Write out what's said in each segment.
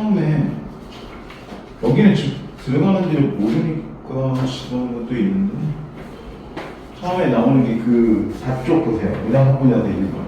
처음에 여기는 지금 들어가는지를 모르니까 시도하는 것도 있는데 처음에 나오는 게 그 4쪽 보세요. 문양 성분이라 되어 있는 거.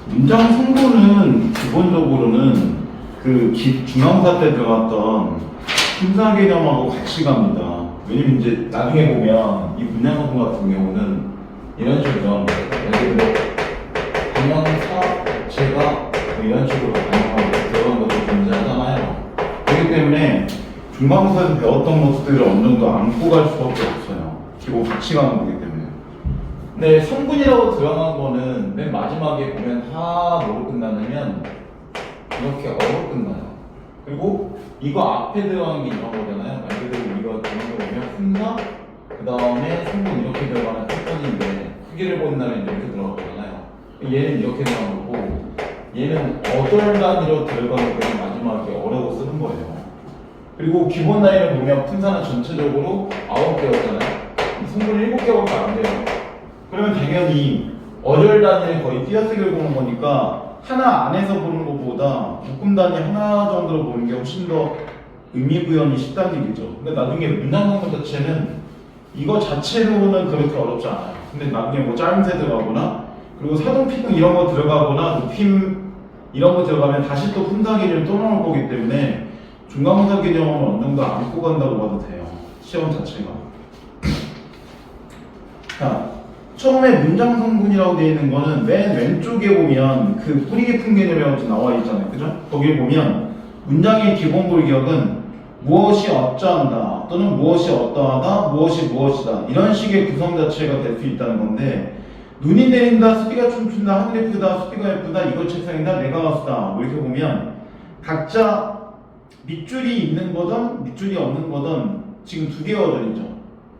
문장 성분은 기본적으로는 그 중앙사 때 들어갔던 분사 개념하고 같이 갑니다. 왜냐면 이제 나중에 보면 이 문장 성분 같은 경우는 이런 식으로 들어가는 거예요. 예를 들어 분명사 자체가 뭐 이런 식으로 반영하고 들어간 것도 존재하잖아요. 그렇기 때문에 중간고사에서 배웠던 것들을 어느 정도 안고 갈 수밖에 없어요. 기본 같이 가는 거기 때문에. 네, 성분이라고 들어간 거는 맨 마지막에 보면 뭐로 끝나냐면 이렇게 어로 끝나요. 그리고 이거 앞에 들어가는 게 이런 거잖아요. 말 그대로 이거 들어간 거 보면 분사, 그 다음에 성분 이렇게 들어가는 패턴인데 크기를 보는 날은 이렇게 들어가잖아요. 얘는 이렇게 들어간 거고 얘는 어절 단위로 들어가는 거는 마지막에 어라고 쓰는 거예요. 그리고 기본 라인을 보면 분사는 전체적으로 9개였잖아요. 성분이 7개밖에 안 돼요. 그러면 당연히 어절 단위를 거의 띄어쓰기를 보는 거니까 하나 안에서 보는 것보다 묶음 단위 하나 정도로 보는 게 훨씬 더 의미 부여는 쉽다는 얘기죠. 근데 나중에 문장 성분 자체는 이거 자체로는 그렇게 어렵지 않아요. 근데 나중에 뭐 짜임새 들어가거나 그리고 사동 피동 이런 거 들어가거나 높임 이런 거 들어가면 다시 또 분사 개념이 또 나올 거기 때문에 중간분사 개념은 어느 정도 안고 간다고 봐도 돼요. 시험 자체가. 자, 처음에 문장 성분이라고 되어 있는 거는 맨 왼쪽에 보면 그 뿌리 깊은 개념이라고 나와 있잖아요. 그죠? 거기에 보면 문장의 기본 골격은 무엇이 어쩌한다 또는 무엇이 어떠하다 무엇이 무엇이다 이런 식의 구성 자체가 될 수 있다는 건데 눈이 내린다 습기가 춤춘다 하늘이 예쁘다 습기가 예쁘다 이거 책상이다 내가 가수다 뭐 이렇게 보면 각자 밑줄이 있는 거든 밑줄이 없는 거든 지금 두 개의 어절이죠.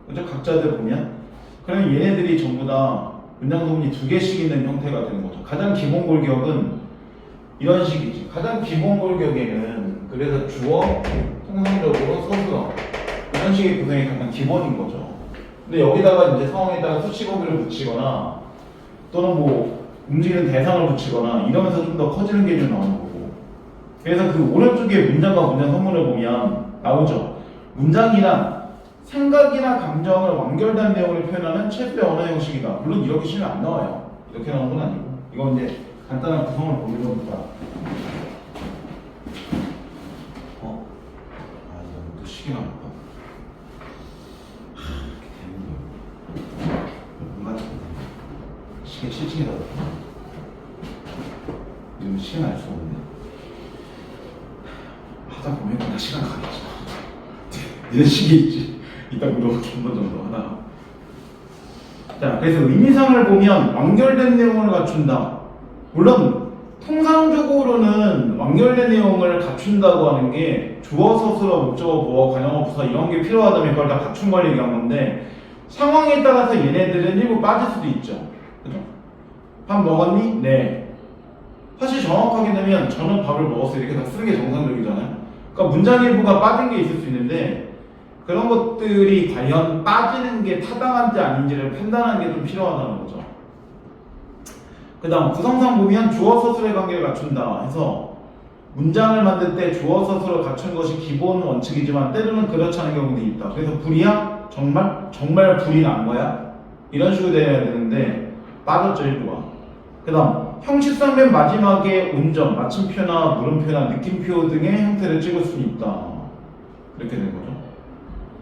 그죠? 각자들 보면 그러면 얘네들이 전부 다 문장 성분이 두 개씩 있는 형태가 되는 거죠. 가장 기본 골격은 이런 식이지. 가장 기본 골격에는 그래서 주어, 통상적으로 서술어 이런 식의 구성이 가장 기본인 거죠. 근데 여기다가 이제 상황에다가 수식어기를 붙이거나 또는 뭐 움직이는 대상을 붙이거나 이러면서 좀 더 커지는 개념이 나오는 거고. 그래서 그 오른쪽에 문장과 문장 선문을 보면 나오죠. 문장이란 생각이나 감정을 완결된 내용을 표현하는 최소의 언어 형식이다. 물론 이렇게 실면 안 나와요. 이렇게 나오는 건 아니고. 이건 이제 간단한 구성을 보는 겁니다. 이거 또 시계 나올까? 이렇게 되는 거예요. 뭔가 시계 7층에다 지금 시간 알 수가 없네. 하다 보면 그냥 시간 가겠지. 니네 시계 있지? 이따 물어볼게 한번 정도 하나. 자, 그래서 의미상을 보면 완결된 내용을 갖춘다. 물론 통상적으로는 완결된 내용을 갖춘다고 하는 게 주어, 서술어, 목적어, 보어, 관용어, 부사 이런 게 필요하다면 그걸 다 갖춘 걸 얘기한 건데 상황에 따라서 얘네들은 일부 빠질 수도 있죠. 그죠? 밥 먹었니? 네. 사실 정확하게 되면 저는 밥을 먹었어요. 이렇게 다 쓰는 게 정상적이잖아요. 그러니까 문장 일부가 빠진 게 있을 수 있는데 그런 것들이 과연 빠지는 게 타당한지 아닌지를 판단하는 게 좀 필요하다는 거죠. 그 다음 구성상 보면 주어 서술의 관계를 갖춘다 해서 문장을 만들 때 주어 서술을 갖춘 것이 기본 원칙이지만 때로는 그렇지 않은 경우도 있다. 그래서 불이야? 정말 불이 난 거야? 이런 식으로 돼야 되는데 빠졌죠 일부가. 그 다음 형식상 맨 마지막에 운점, 마침표나 물음표나 느낌표 등의 형태를 찍을 수 있다. 이렇게 된 거죠.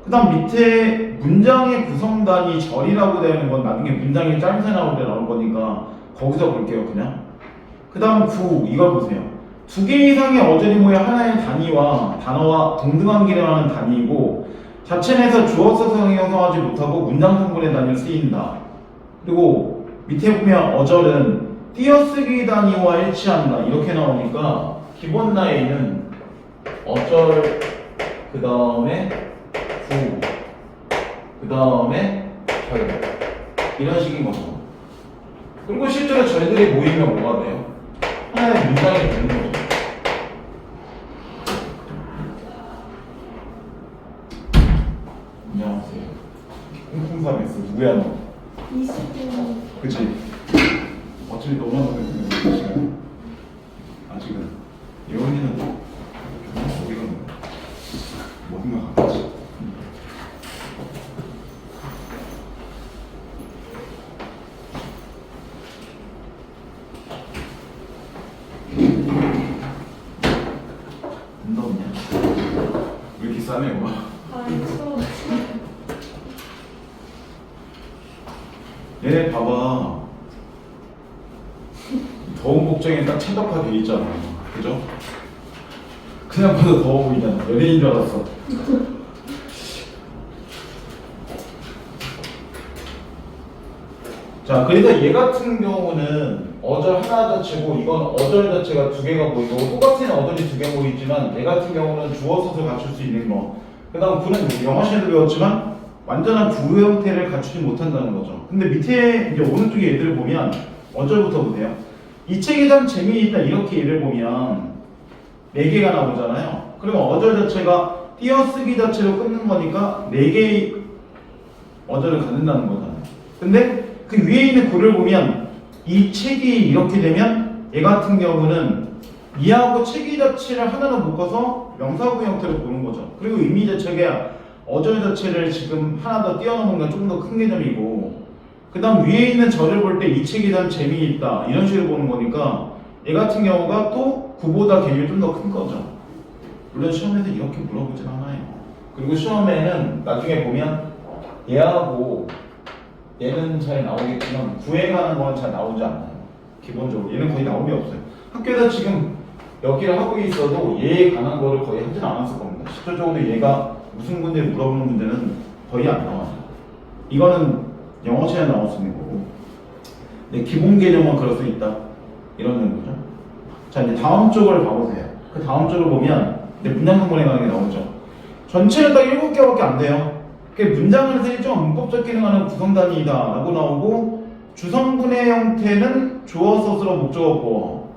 그 다음 밑에 문장의 구성단위 절이라고 되는 건 나중에 문장의 짜임새 나올 때 나올 거니까 거기서 볼게요 그냥. 그 다음 9 이걸 보세요. 두 개 이상의 어절이 모여 하나의 단위와 단어와 동등한 기능을 하는 단위이고 자체 내에서 주어 서성이 형성하지 못하고 문장 성분의 단위로 쓰인다. 그리고 밑에 보면 어절은 띄어쓰기 단위와 일치한다 이렇게 나오니까 기본 나에는 어절 그 다음에 구 그 다음에 절 이런 식인 거죠. 그리고 실제로 절들이 모이면 뭐가 돼요? 하나의 문장이 되는 거죠. 안녕하세요. 콩콩삼했어. 누구야 너? 이수빈. 그치? 어차피 너만 하면 되는 시간. 아직은 예원이는 어디가 뭐인가 같지? 너 없냐? 왜 이렇게 싸네 뭐? 아이 추워. 얘네 봐봐. 더운 복장에 딱 최적화돼 있잖아. 그죠? 그냥 봐도 더워 보이잖아. 연예인 줄 알았어. 자, 그래서 얘 같은 경우는 어절 하나 자체고 이건 어절 자체가 두 개가 보이고 똑같은 어절이 두 개 보이지만 얘 같은 경우는 주어 서술 갖출 수 있는 거. 그 다음 구는 영어 시간에도 배웠지만 완전한 구 형태를 갖추지 못한다는 거죠. 근데 밑에 이제 오른쪽에 얘들을 보면 어절부터 보세요. 이 책에 대한 재미있다 이렇게 얘를 보면 4개가 나오잖아요. 그러면 어절 자체가 띄어쓰기 자체로 끊는 거니까 4개의 어절을 갖는다는 거잖아요. 근데 그 위에 있는 글을 보면 이 책이 이렇게 되면 얘 같은 경우는 이하고 책이 자체를 하나로 묶어서 명사구 형태로 보는 거죠. 그리고 의미 자체가 어절 자체를 지금 하나 더 띄워놓은 건 조금 더 큰 개념이고 그 다음 위에 있는 절을 볼 때 이 책에 대한 재미있다 이런 식으로 보는 거니까 얘 같은 경우가 또 구보다 개념이 좀 더 큰 거죠. 물론 시험에서 이렇게 물어보진 않아요. 그리고 시험에는 나중에 보면 얘하고 얘는 잘 나오겠지만 구에 관한 건 잘 나오지 않아요. 기본적으로 얘는 거의 나온 게 없어요. 학교에서 지금 여기를 하고 있어도 얘에 관한 거를 거의 하진 않았을 겁니다. 실질적으로 얘가 무슨 문제 물어보는 문제는 거의 안 나와요. 이거는 영어 시간에 나올 수 있는 거고 네, 기본 개념은 그럴 수 있다 이런 정도죠. 자 이제 다음 쪽을 봐보세요. 그 다음 쪽을 보면 이제 문장 성분에 관한 게 나오죠. 전체는 딱 7개밖에 안 돼요. 문장을 세리좀 문법적 기능하는 구성단위이다 라고 나오고 주성분의 형태는 주어 서술어 목적어 보어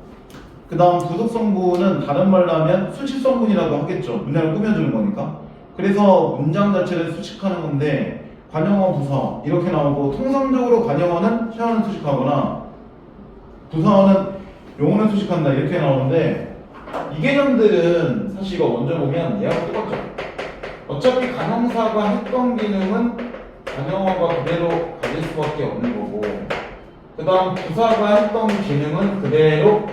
그 다음 부속성분은 다른 말로 하면 수식성분이라고 하겠죠. 문장을 꾸며주는 거니까. 그래서 문장 자체를 수식하는 건데 관용어 부사어 이렇게 나오고 통상적으로 관용어는 시어는 수식하거나 부사어는 용어는 수식한다 이렇게 나오는데 이 개념들은 사실 이거 먼저 보면 얘하고 똑같죠. 어차피 관형사가 했던 기능은 관형어가 그대로 가질 수밖에 없는 거고 그 다음 부사가 했던 기능은 그대로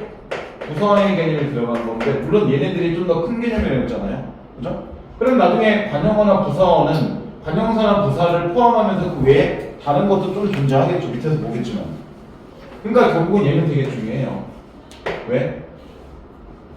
부사의 개념이 들어가는 건데 물론 얘네들이 좀 더 큰 개념이라고 했잖아요. 그죠? 그럼 나중에 관형어나 부사어는 관형사나 부사를 포함하면서 그 외에 다른 것도 좀 존재하겠죠. 밑에서 보겠지만 그러니까 결국은 얘는 되게 중요해요. 왜?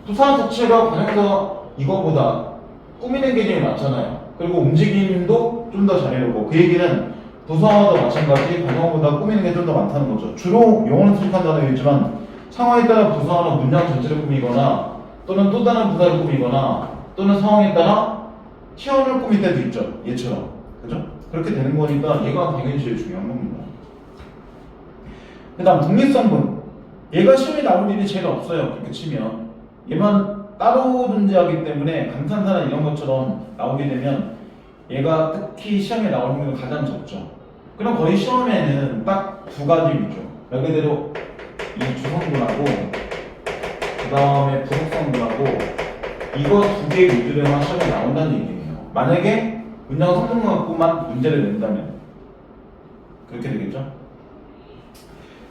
부사 자체가 관형사 이거보다 꾸미는 개념이 많잖아요. 그리고 움직임도 좀 더 잘해놓고 그 얘기는 부사어도 마찬가지 관용어보다 꾸미는 게 좀 더 많다는 거죠. 주로 용어는 수식한다고 했지만 상황에 따라 부사어는 문장 전체를 꾸미거나 또는 또 다른 부사를 꾸미거나 또는 상황에 따라 시험을 꾸밀 때도 있죠. 얘처럼. 그죠? 그렇게 되는 거니까 얘가 당연히 제일 중요한 겁니다. 그 다음 독립성분. 얘가 시험에 나올 일이 제일 없어요. 그렇게 치면. 얘만 따로 존재하기 때문에 감탄사나 이런 것처럼 나오게 되면 얘가 특히 시험에 나올 확률은 가장 적죠. 그럼 거의 시험에는 딱 두 가지 위주. 말 그대로 이 주성분하고 그 다음에 부속성분하고 이거 두 개 위주로만 시험에 나온다는 얘기예요. 만약에 문장 성분 갖고만 문제를 낸다면 그렇게 되겠죠.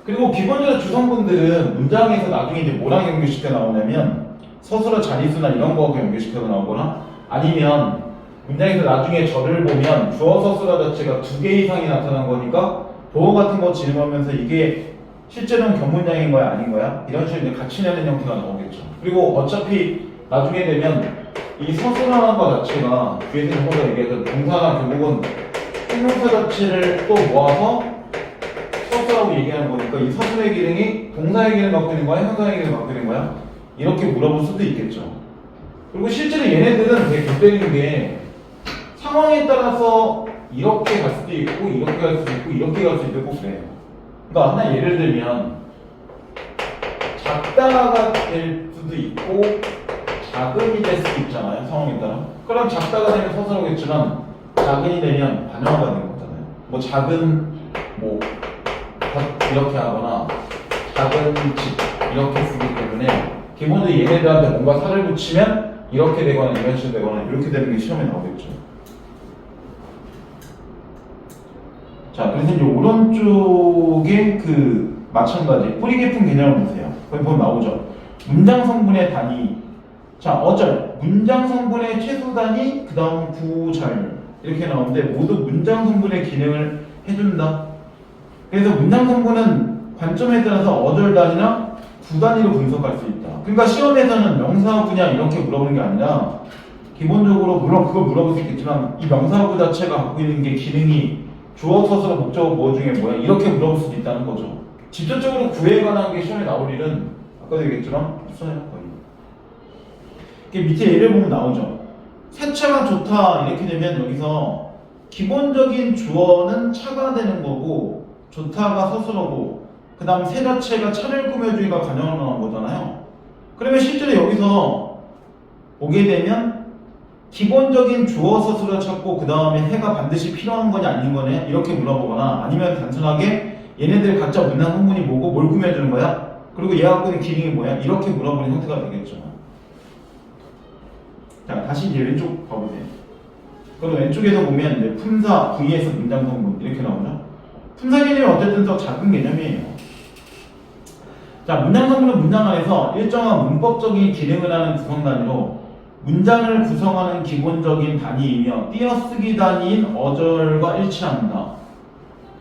그리고 기본적으로 주성분들은 문장에서 나중에 이제 뭐랑 연결시켜 나오냐면 서술어 자리수나 이런 거하고 연결시켜서 나오거나 아니면 문장에서 나중에 절을 보면 주어 서술어 자체가 2개 이상이 나타난 거니까 보어 같은 거 질문하면서 이게 실제로는 견문장인 거야 아닌 거야? 이런 식으로 이제 같이 내는 형태가 나오겠죠. 그리고 어차피 나중에 되면 이 서술하는 것 자체가 뒤에서 조금 얘기했던 동사나 결국은 형용사 자체를 또 모아서 서술하고 얘기하는 거니까 이 서술의 기능이 동사의 기능을 갖고 있는 거야? 형용사의 기능을 갖고 있는 거야? 이렇게 물어볼 수도 있겠죠. 그리고 실제로 얘네들은 되게 곁들이는 게 상황에 따라서 이렇게 갈 수도 있고 이렇게 갈 수도 있고 이렇게 갈 수도 있고 그래요. 그러니까 하나 예를 들면 작다가 될 수도 있고 작은이 될 수도 있잖아요. 상황에 따라. 그럼 작다가 되면 서술하겠지만 작은이 되면 반영어가 되는 거잖아요. 뭐 작은 뭐 이렇게 하거나 작은 집 이렇게 쓰기 때문에 기본적으로 얘네들한테 뭔가 살을 붙이면 이렇게 되거나 이런 식으로 되거나 이렇게 되는 게 시험에 나오겠죠. 자, 그래서 이제 오른쪽에 그 마찬가지 뿌리 깊은 개념을 보세요. 거기 보면 나오죠. 문장 성분의 단위. 자, 어절 문장 성분의 최소 단위 그 다음 구절 이렇게 나오는데 모두 문장 성분의 기능을 해준다. 그래서 문장 성분은 관점에 따라서 어절 단위나 구 단위로 분석할 수 있다. 그러니까 시험에서는 명사구 그냥 이렇게 물어보는 게 아니라 기본적으로 물론 그걸 물어볼 수 있겠지만 이 명사구 자체가 갖고 있는 게 기능이 주어, 서술어, 목적어 뭐 중에 뭐야? 이렇게 물어볼 수도 있다는 거죠. 직접적으로 구에 관한 게 시험에 나올 일은 아까도 얘기했지만 없어요 거의. 이게 밑에 예를 보면 나오죠. 새 차가 좋다 이렇게 되면 여기서 기본적인 주어는 차가 되는 거고 좋다가 서술어고 그 다음 새 자체가 차를 꾸며주기가 관용을 나온 거잖아요. 그러면 실제로 여기서 보게 되면 기본적인 주어 서술어 찾고 그 다음에 해가 반드시 필요한 거냐 아닌 거냐 이렇게 물어보거나 아니면 단순하게 얘네들 각자 문장 성분이 뭐고 뭘 꾸며주는 거야? 그리고 얘가 갖고 있는 기능이 뭐야? 이렇게 물어보는 형태가 되겠죠. 자, 다시 이제 왼쪽 봐보세요. 그럼 왼쪽에서 보면 이제 품사 vs 문장 성분 이렇게 나오죠. 품사 개념이 어쨌든 더 작은 개념이에요. 자, 문장 성분은 문장 안에서 일정한 문법적인 기능을 하는 구성 단위로 문장을 구성하는 기본적인 단위이며 띄어쓰기 단위인 어절과 일치한다.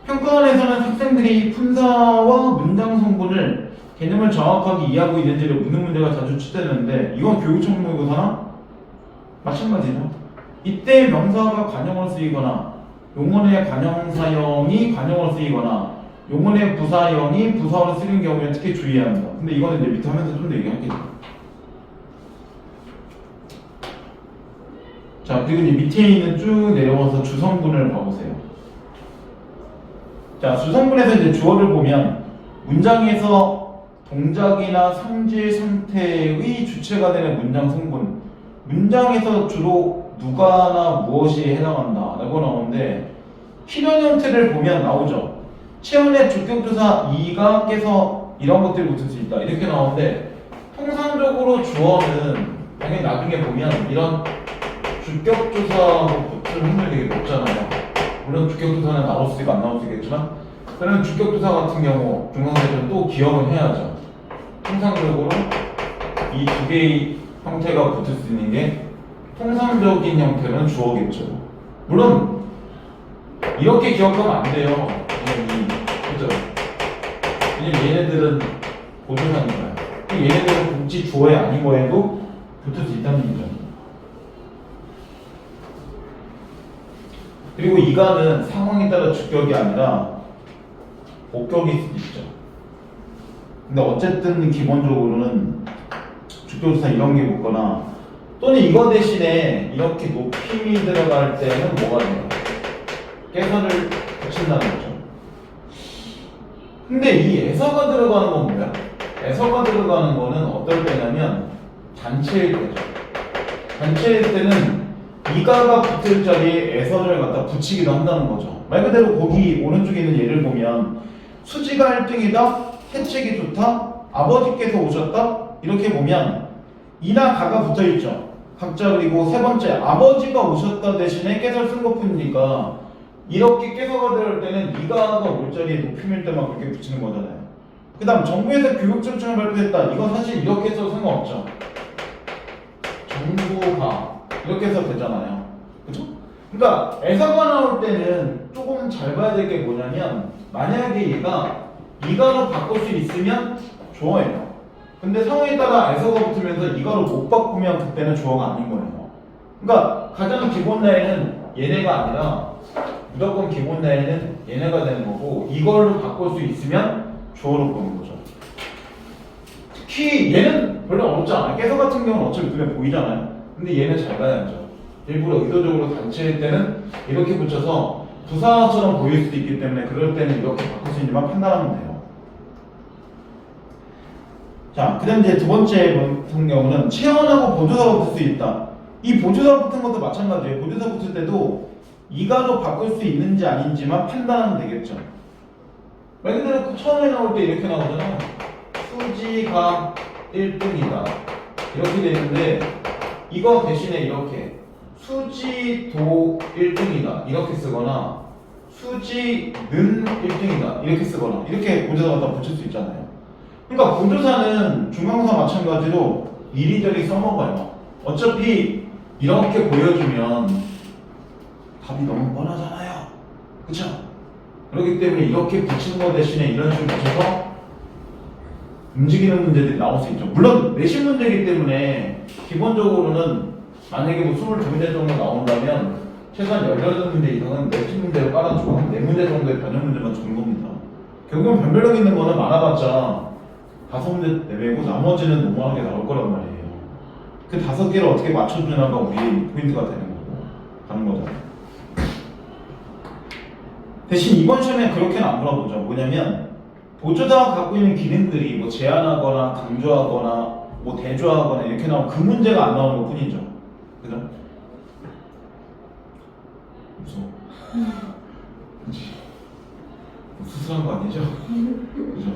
평가원에서는 학생들이 품사와 문장 성분을 개념을 정확하게 이해하고 있는지를 묻는 문제가 자주 출제되는데 이건 교육청 모의고사나 마찬가지죠. 이때 명사가 관용어로 쓰이거나 용언의 관용사형이 관용어로 쓰이거나 용언의 부사형이 부사어로 쓰이는 경우에 특히 주의해야 합니다. 근데 이거는 이제 밑에 하면서 좀 더 얘기할게요. 자, 그리고 이제 밑에 있는 쭉 내려와서 주성분을 봐보세요. 자, 주성분에서 이제 주어를 보면 문장에서 동작이나 성질 상태의 주체가 되는 문장 성분. 문장에서 주로 누가나 무엇이 해당한다 라고 나오는데 필연 형태를 보면 나오죠. 체온의 주격조사 이가 깨서 이런 것들이 붙을 수 있다 이렇게 나오는데 통상적으로 주어는 당연히 나중에 보면 이런 주격조사하고 붙을 확률이 되게 높잖아요. 물론 주격조사는 나올 수 있고 안 나올 수 있겠지만 그런 주격조사 같은 경우 중간에서는 또 기억을 해야죠. 통상적으로 이 두 개의 형태가 붙을 수 있는 게 통상적인 형태는 주어겠죠. 물론 이렇게 기억하면 안 돼요. 그죠? 왜냐면 얘네들은 보조사니까요. 얘네들은 굳이 주어에 아닌 거에도 붙을 수 있다는 얘기죠. 그리고 이가는 상황에 따라 주격이 아니라 복격일 수도 있죠. 근데 어쨌든 기본적으로는 주격조사 이런 게 붙거나 또는 이거 대신에 이렇게 높임이 들어갈 때는 뭐가 돼요? 깨설을 붙인다는 거죠. 근데 이 에서가 들어가는 건 뭐야? 에서가 들어가는 거는 어떨 때냐면 단체일 때죠. 단체일 때는 이가가 붙을 자리에 에서를 갖다 붙이기도 한다는 거죠. 말 그대로 거기 오른쪽에 있는 예를 보면 수지가 1등이다, 해책이 좋다, 아버지께서 오셨다 이렇게 보면 이나 가가 붙어있죠. 각자 그리고 세 번째 아버지가 오셨다 대신에 깨설 쓴 것뿐이니까 이렇게 깨서가 들어갈 때는 이가가 올 자리에 높임일 때만 그렇게 붙이는 거잖아요. 그 다음 정부에서 교육청을 발표했다. 이건 사실 이렇게 써도 상관없죠. 정부가 이렇게 해서 되잖아요. 그죠? 그러니까 에서가 나올 때는 조금 잘 봐야 될 게 뭐냐면 만약에 얘가 이가로 바꿀 수 있으면 주어예요. 근데 상황에 따라 에서가 붙으면서 이거를 못 바꾸면 그때는 주어가 아닌 거예요. 그러니까 가장 기본 라인은 얘네가 아니라 무조건 기본 라인은 얘네가 되는 거고 이걸로 바꿀 수 있으면 주어로 보는 거죠. 특히 얘는 별로 어렵지 않아요. 깨서 같은 경우는 어차피 눈에 보이잖아요. 근데 얘는 잘 가야죠. 일부러 의도적으로 단체일 때는 이렇게 붙여서 부사처럼 보일 수도 있기 때문에 그럴 때는 이렇게 바꿀 수 있는지만 판단하면 돼요. 자, 그 다음 이제 두 번째 같은 경우는 체언하고 보조사가 붙을 수 있다. 이 보조사 붙은 것도 마찬가지예요. 보조사 붙을 때도 이가로 바꿀 수 있는지 아닌지만 판단하면 되겠죠. 말 그대로 처음에 나올 때 이렇게 나오잖아요. 수지가 1등이다. 이렇게 되는데 이거 대신에 이렇게 수지도 1등이다. 이렇게 쓰거나 수지는 1등이다. 이렇게 쓰거나 이렇게 보조사 갖다 붙일 수 있잖아요. 그러니까 보조사는 중앙사 마찬가지로 이리저리 써먹어요. 어차피 이렇게 보여주면 답이 너무 뻔하잖아요. 그쵸? 그렇기 때문에 이렇게 붙이는 거 대신에 이런 식으로 붙여서 움직이는 문제들이 나올 수 있죠. 물론 내신 문제이기 때문에 기본적으로는 만약에 뭐 22문제 정도 나온다면 최소한 18문제 이상은 내신 문제로 깔아주고 한 4문제 정도의 변형 문제만 주는 겁니다. 결국은 변별력 있는 거는 많아봤자 5문제 내외고 나머지는 너무하게 나올 거란 말이에요. 그 5개를 어떻게 맞춰주냐가 우리의 포인트가 되는 거고 가는 거잖아요. 대신 이번 시험에 그렇게는 안 물어보죠. 뭐냐면 보조사가 갖고 있는 기능들이 뭐 제한하거나 강조하거나 뭐 대조하거나 이렇게 나오면 그 문제가 안 나오는 것 뿐이죠. 그죠? 무서워. 그치? 수술한 거 아니죠? 그죠?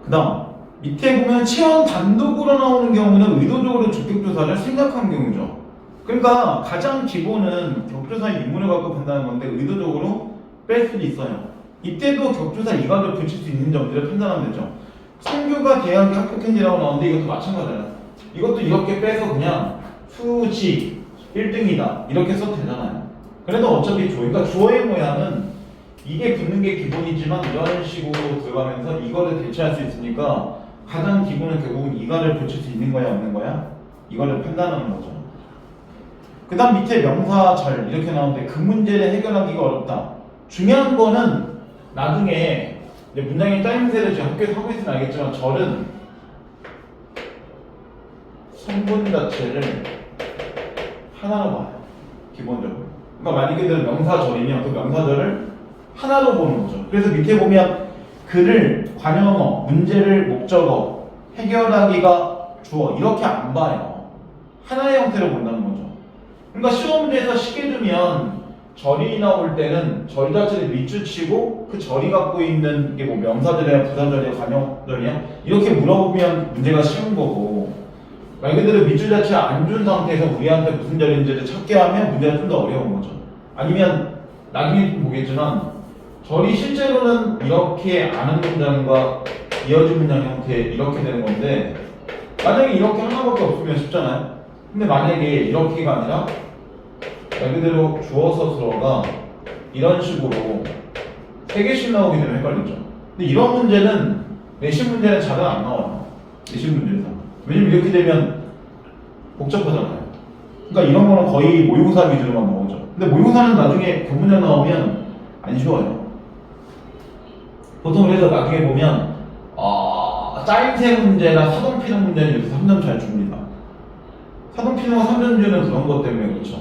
그 다음 밑에 보면 체험 단독으로 나오는 경우는 의도적으로 주격조사를 생략한 경우죠. 그러니까 가장 기본은 격조사의 인물을 갖고 판단하는 건데 의도적으로 뺄 수도 있어요. 이때도 격조사 이각을 붙일 수 있는 점들을 판단하면 되죠. 성규가 대학에 합격했니라고 나오는데 이것도 마찬가지예요. 이것도 이렇게 빼서 그냥 수지 1등이다 이렇게 써도 되잖아요. 그래도 어차피 그러니까 주어의 모양은 이게 붙는 게 기본이지만 이런 식으로 들어가면서 이거를 대체할 수 있으니까 가장 기본은 결국은 이가를 붙일 수 있는 거야 없는 거야? 이거를 판단하는 거죠. 그 다음 밑에 명사 절 이렇게 나오는데 그 문제를 해결하기가 어렵다. 중요한 거는 나중에 이제 문장의 짜임새를 지금 학교에서 하고 있으면 알겠지만 절은 성분 자체를 하나로 봐요. 기본적으로. 그러니까 말 그대로 명사절이면 그 명사절을 하나로 보는 거죠. 그래서 밑에 보면 글을 관형어, 문제를 목적어, 해결하기가 주어 이렇게 안 봐요. 하나의 형태로 본다는 거죠. 그러니까 시험 문제에서 쉽게 두면 절이 나올 때는 절 자체를 밑줄치고 그 절이 갖고 있는 게 뭐 명사절이야, 부사절이야, 관형절이야 이렇게 물어보면 문제가 쉬운 거고 말 그대로 밑줄 자체를 안 준 상태에서 우리한테 무슨 절인지를 찾게 하면 문제가 좀 더 어려운 거죠. 아니면 나중에 좀 보겠지만 절이 실제로는 이렇게 아는 문장과 이어진 문장 형태 이렇게 되는 건데 만약에 이렇게 하나밖에 없으면 쉽잖아요. 근데 만약에 이렇게가 아니라 말 그대로 주어서 들어가 이런 식으로 3개씩 나오게 되면 헷갈리죠. 근데 이런 문제는 내신 문제는 잘 안 나와요. 내신 문제에서. 왜냐면 이렇게 되면 복잡하잖아요. 그러니까 이런 거는 거의 모의고사 위주로만 나오죠. 근데 모의고사는 나중에 교문장 나오면 안 쉬워요. 보통 그래서 나중에 보면 짜임새 문제나 사동 피는 문제는 여기서 3점 잘 줍니다. 사동 피는 거 3점 주는 그런 것 때문에 그렇죠.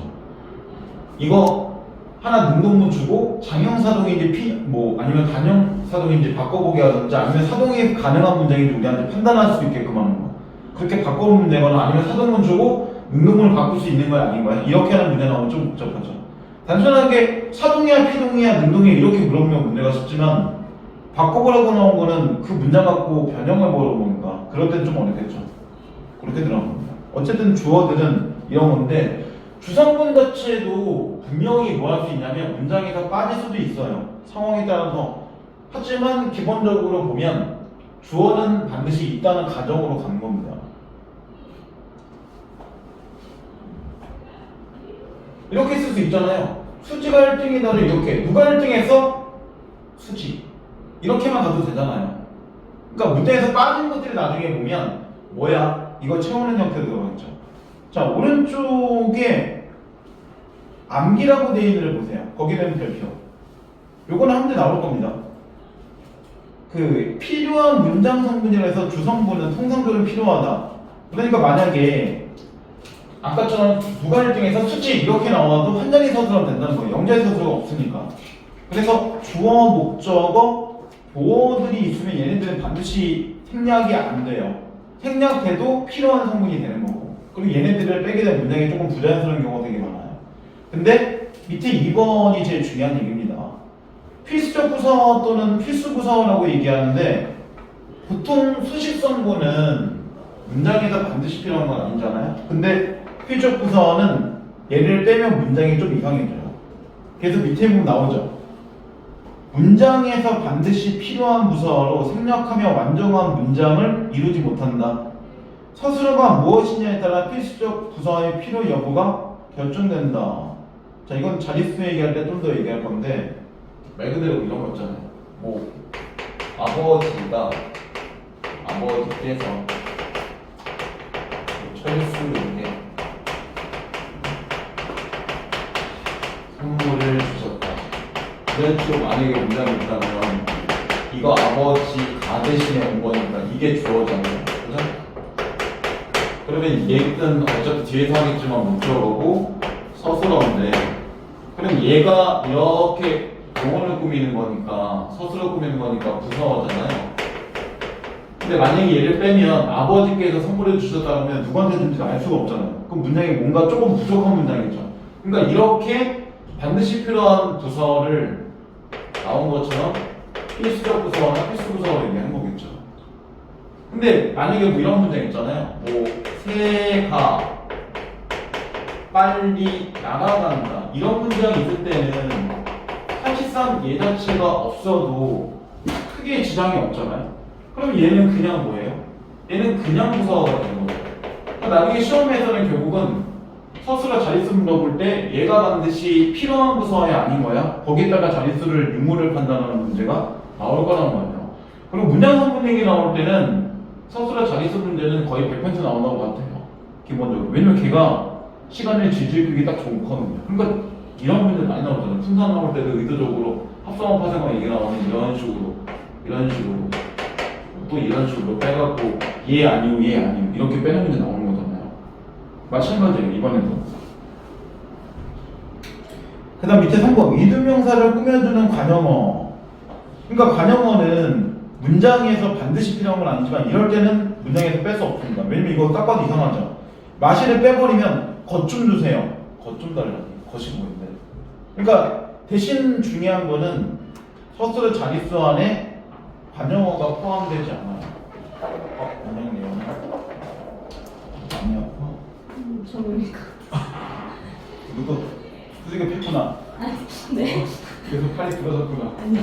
이거 하나 능동문 주고 장형사동인지 아니면 단형사동인지 바꿔보게 하든지 아니면 사동이 가능한 문장인지 우리한테 판단할 수 있게끔 하는 거. 그렇게 바꿔보면 되거나 아니면 사동문 주고 능동문을 바꿀 수 있는 거야 아닌 거야? 이렇게 하는 문제 나오면 좀 복잡하죠. 단순하게 사동이야 피동이야 능동이야 이렇게 물어보면 문제가 쉽지만 바꿔보라고 나온 거는 그 문장 갖고 변형을 물어보니까 그럴 땐 좀 어렵겠죠. 그렇게 들어간 겁니다. 어쨌든 주어들은 이런 건데 주성분 자체도 분명히 뭐 할 수 있냐면 문장에서 빠질 수도 있어요. 상황에 따라서. 하지만 기본적으로 보면 주어는 반드시 있다는 가정으로 가는 겁니다. 이렇게 쓸 수 있잖아요. 수지가 1등이다를 이렇게. 누가 1등했어? 수지. 이렇게만 가도 되잖아요. 그러니까 문제에서 빠진 것들이 나중에 보면 뭐야? 이거 채우는 형태로 들어가겠죠. 자, 오른쪽에 암기라고 되어 있는 걸 보세요. 거기는 별표. 요거는 한 문제 나올 겁니다. 그 필요한 문장 성분이라 해서 주성분은 통상적으로 필요하다. 그러니까 만약에 아까처럼 누가 1등해서 수지 이렇게 나와도 한 자리 서술하면 된다는 거예요. 영자리 서술가 없으니까. 그래서 주어, 목적어, 보어들이 있으면 얘네들은 반드시 생략이 안 돼요. 생략돼도 필요한 성분이 되는 거고. 그리고 얘네들을 빼게 되면 문장이 조금 부자연스러운 경우가 되게 많아요. 근데 밑에 2번이 제일 중요한 얘기입니다. 필수적 부서 또는 필수 부서라고 얘기하는데 보통 수식성분은 문장에서 반드시 필요한 건 아니잖아요. 근데 필수적 부서는 얘를 빼면 문장이 좀 이상해져요. 그래서 밑에 보면 나오죠. 문장에서 반드시 필요한 부서로 생략하며 완전한 문장을 이루지 못한다. 서술어가 무엇이냐에 따라 필수적 부서의 필요 여부가 결정된다. 자, 이건 자릿수 얘기할 때 좀 더 얘기할 건데 말 그대로 이런 거 있잖아요. 뭐 아버지께서 철수에게 선물을 주셨다. 이런 식으로 만약에 문장이 있다면 이거 아버지가 대신에 온 거니까 이게 주어잖아요. 그죠? 그러면 얘는 어차피 뒤에서 하겠지만 목적어고 서술어인데 그럼 얘가 이렇게 용어를 꾸미는 거니까 서술어 꾸미는 거니까 부서어잖아요. 근데 만약에 얘를 빼면 아버지께서 선물해 주셨다면 누구한테 준지 알 수가 없잖아요. 그럼 문장이 뭔가 조금 부족한 문장이죠. 그러니까 이렇게 반드시 필요한 부서를 나온 것처럼 필수적 부서나 필수 부서를 얘기하는 거겠죠. 근데 만약에 뭐 이런 문장 있잖아요. 뭐 새가 빨리 나가간다 이런 문장이 있을 때는 사실상 얘 자체가 없어도 크게 지장이 없잖아요. 그럼 얘는 그냥 뭐예요? 얘는 그냥 부서가 되는 거예요. 그러니까 나중에 시험에서는 결국은 서술어 자릿수 물어볼 때 얘가 반드시 필요한 부서에 아닌 거야. 거기에다가 자릿수를 유무를 판단하는 문제가 나올 거란 말이에요. 그리고 문장 성분 얘기 나올 때는 서술어 자릿수 문제는 거의 100% 나온다고 같아요. 기본적으로. 왜냐면 걔가 시간을 질질 끌기 딱 좋거든요. 그러니까 이런 문제 많이 나오잖아요. 분산 나올 때도 의도적으로 합성어 파생어 얘기 나오는 이런 식으로 또 이런 식으로 빼갖고 얘 아니고 이렇게 빼는 문제 나오는 거잖아요. 마찬가지예요. 이번에도. 그 다음 밑에 3번 이두명사를 꾸며주는 관형어. 그러니까 관형어는 문장에서 반드시 필요한 건 아니지만 이럴 때는 문장에서 뺄 수 없습니다. 왜냐면 이거 딱 봐도 이상하죠. 마시를 빼버리면 것 좀 주세요. 것 좀 달라. 것이 뭐인데. 그러니까 대신 중요한 거는 서술의 자릿수 안에 관형어가 포함되지 않아요. 관형어는 많이 아파? 저러니까. 누구 수직에 폈구나. 아니, 네. 그래서 팔이 부러졌구나. 아니.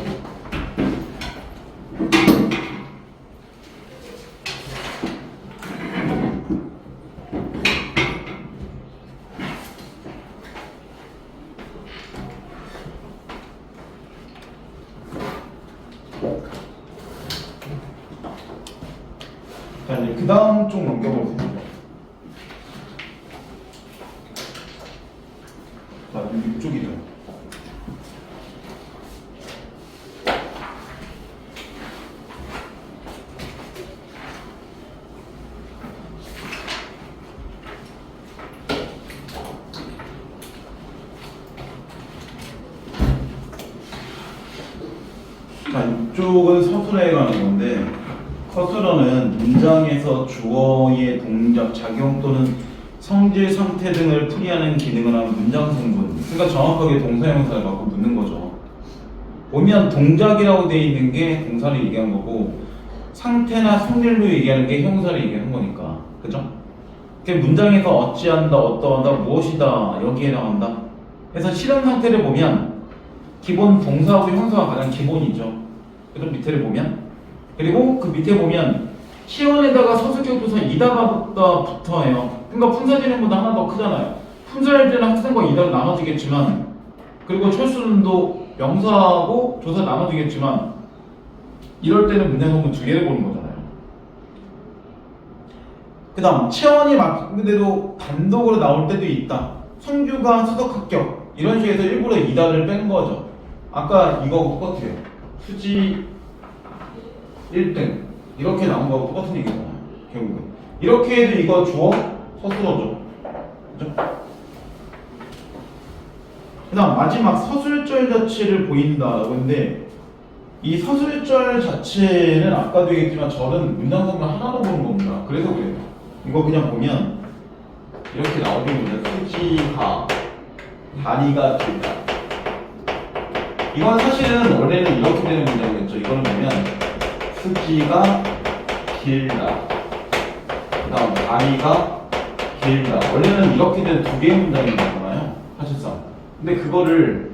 자, 이제 그 다음 쪽 넘겨보세요. 자, 이쪽이죠. 자, 이쪽은 서술어에 관한 건데 서술어는 문장에서 주어의 동작, 작용 또는 성질, 상태 등을 풀이하는 기능을 하는 문장 성분. 그러니까 정확하게 동사형사를 갖고 묻는 거죠. 보면 동작이라고 되어 있는 게 동사를 얘기한 거고 상태나 성질로 얘기하는 게 형사를 얘기하는 거니까. 그죠? 문장에서 어찌한다, 어떠하다, 무엇이다 여기에 해당한다. 그래서 실험 상태를 보면 기본 동사하고 형사가 가장 기본이죠. 그래서 밑에를 보면 그리고 그 밑에 보면 시원에다가 서술격 부사 이다가 붙어요. 그러니까 분사지름보다 하나 더 크잖아요. 품사일제는 학생과 이다로 나눠지겠지만, 그리고 철수는도 명사하고 조사 나눠지겠지만, 이럴 때는 문장 성분 두 개를 보는 거잖아요. 그 다음 채원이 맞는 대로 단독으로 나올 때도 있다. 성규가 수석 합격 이런 식에서 일부러 이다를 뺀 거죠. 아까 이거하고 똑같아요. 수지 1등 이렇게 나온 거하고 똑같은 얘기잖아요. 결국은 이렇게 해도 이거 주어 서술어죠. 그죠? 그 다음 마지막 서술절 자체를 보인다라고 했는데, 이 서술절 자체는 아까도 얘기했지만 절은 문장 성분 하나로 보는 겁니다. 그래서 그래요. 이거 그냥 보면 이렇게 나오거든요. 수지가 다리가 길다. 이건 사실은 원래는 이렇게 되는 문장이겠죠. 이거는 보면 수지가 길다. 그 다음 다리가 길다. 원래는 이렇게 되는 두 개의 문장인 거잖아요. 사실상. 근데 그거를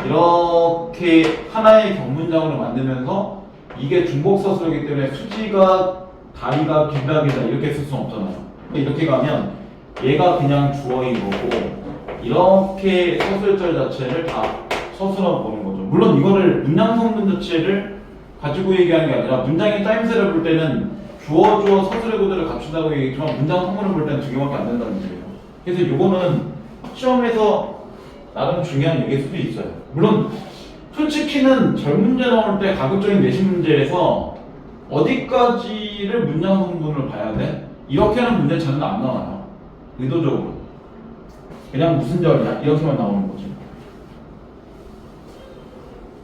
이렇게 하나의 경문장으로 만들면서 이게 중복서술이기 때문에 수지가 다리가 길다 이렇게 쓸 수는 없잖아요. 이렇게 가면 얘가 그냥 주어인 거고 이렇게 서술절 자체를 다 서술하고 보는 거죠. 물론 이거를 문장 성분 자체를 가지고 얘기하는 게 아니라 문장의 짜임새를 볼 때는 주어 서술의 구조를 갖춘다고 얘기했지만 문장 성분을 볼 때는 두 개밖에 안 된다는 얘기예요. 그래서 이거는 시험에서 나름 중요한 얘기일 수도 있어요. 물론 솔직히는 절 문제 나올 때 가급적인 내신 문제에서 어디까지를 문장 성분을 봐야 돼? 이렇게 하는 문제 는 안 나와요. 의도적으로. 그냥 무슨 절이야? 이렇게만 나오는 거지.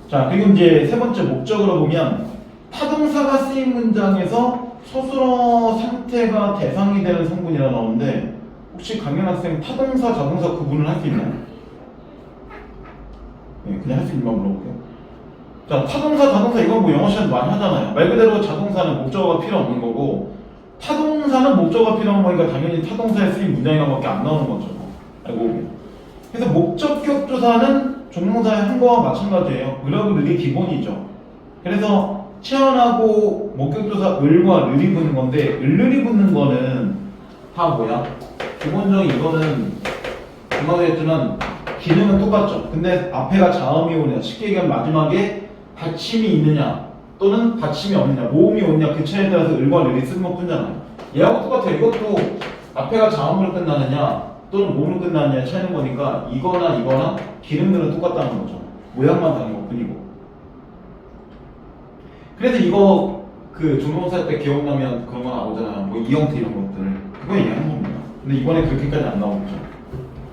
자, 그리고 이제 세 번째 목적으로 보면 타동사가 쓰인 문장에서 서술어 상태가 대상이 되는 성분이라 나오는데, 혹시 강연 학생 타동사, 자동사 구분을 할 수 있나요? 네, 그냥 할 수 있는 만 물어볼게요. 자, 타동사, 자동사 이건 뭐 영어 시간에 많이 하잖아요. 말 그대로 자동사는 목적어가 필요 없는 거고 타동사는 목적어가 필요한 거니까 당연히 타동사에 쓰인 문장이라고밖에 안 나오는 거죠. 알고 보면. 그래서 목적격 조사는 종문사의 한 거와 마찬가지예요. 을하고 을이 기본이죠. 그래서 채원하고 목격조사 을과 을이 붙는 건데 을이 붙는 거는 다 뭐야? 기본적인 이거는 금방 했지만 기능은 똑같죠. 근데 앞에가 자음이 오느냐, 쉽게 얘기하면 마지막에 받침이 있느냐 또는 받침이 없느냐, 모음이 오느냐 그 차이에 따라서 을과 을이 쓰는 것 뿐이잖아요. 얘하고 똑같아요. 이것도 앞에가 자음으로 끝나느냐 또는 모음으로 끝나느냐 차이는 거니까 이거나 기능들은 똑같다는 거죠. 모양만 다른 것 뿐이고. 그래서 이거 그 중간고사 때 기억나면 그런 거 나오잖아요. 뭐 이형태 이런 것들 그거 얘기하는 겁니다. 근데 이번에 그렇게까지 안 나오죠.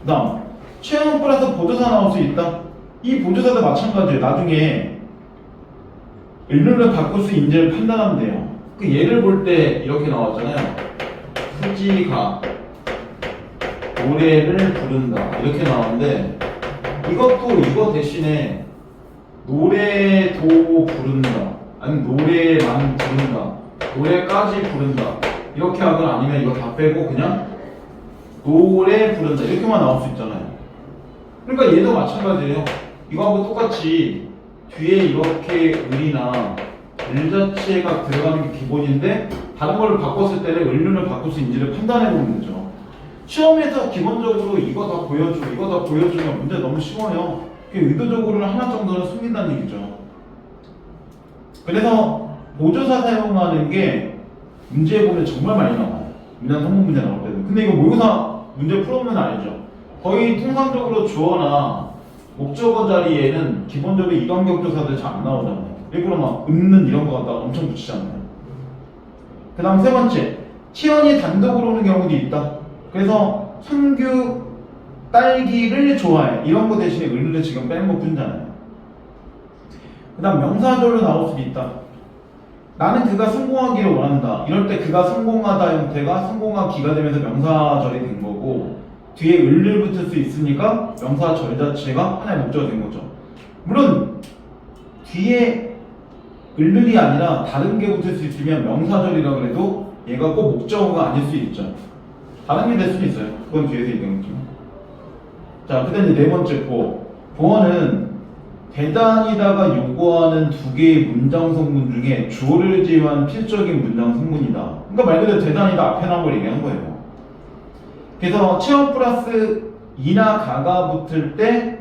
그 다음 채용 플러스 보조사 나올 수 있다. 이 보조사도 마찬가지예요. 나중에 을룰을 바꿀 수 인지를 판단하면 돼요. 그 예를 볼 때 이렇게 나왔잖아요. 수지가 노래를 부른다 이렇게 나오는데 이것도 이거 대신에 노래도 부른다 아니 노래만 부른다 노래까지 부른다 이렇게 하거나 아니면 이거 다 빼고 그냥 노래 부른다 이렇게만 나올 수 있잖아요. 그러니까 얘도 마찬가지예요. 이거하고 똑같이 뒤에 이렇게 을이나 을 자체가 들어가는 게 기본인데 다른 걸 바꿨을 때는 을을 바꿀 수 있는지를 판단해 보면 되죠. 시험에서 기본적으로 이거 다 보여주고 이거 다 보여주면 문제 너무 쉬워요. 의도적으로는 하나 정도는 숨긴다는 얘기죠. 그래서 보조사 사용하는 게 문제에 보면 정말 많이 나와요. 문장 성분 문제 나올 때도. 근데 이거 모의고사 문제 풀어보면 알죠. 거의 통상적으로 주어나 목적어 자리에는 기본적으로 이관격 조사들 잘 안 나오잖아요. 일부러 막 읊는 이런 거 갖다가 엄청 붙이잖아요. 그 다음 세 번째, 치연이 단독으로 오는 경우도 있다. 그래서 성규 딸기를 좋아해 이런 거 대신에 을을 지금 빼는 거 뿐이잖아요. 그 다음 명사절로 나올 수도 있다. 나는 그가 성공하기를 원한다. 이럴 때 그가 성공하다 형태가 성공하기가 되면서 명사절이 된 거고 뒤에 을을 붙을 수 있으니까 명사절 자체가 하나의 목적이 된 거죠. 물론 뒤에 을이 아니라 다른 게 붙을 수 있으면 명사절이라고 해도 얘가 꼭 목적어가 아닐 수 있죠. 다른 게 될 수도 있어요. 그건 뒤에서 얘기하겠죠. 자, 그 다음에 네 번째 보어는 대단이다가 요구하는 두 개의 문장 성분 중에 주어를 제외한 필적인 문장 성분이다. 그러니까 말 그대로 대단이다 앞에 나온 걸 얘기한 거예요. 그래서 체험 플러스 이나 가가 붙을 때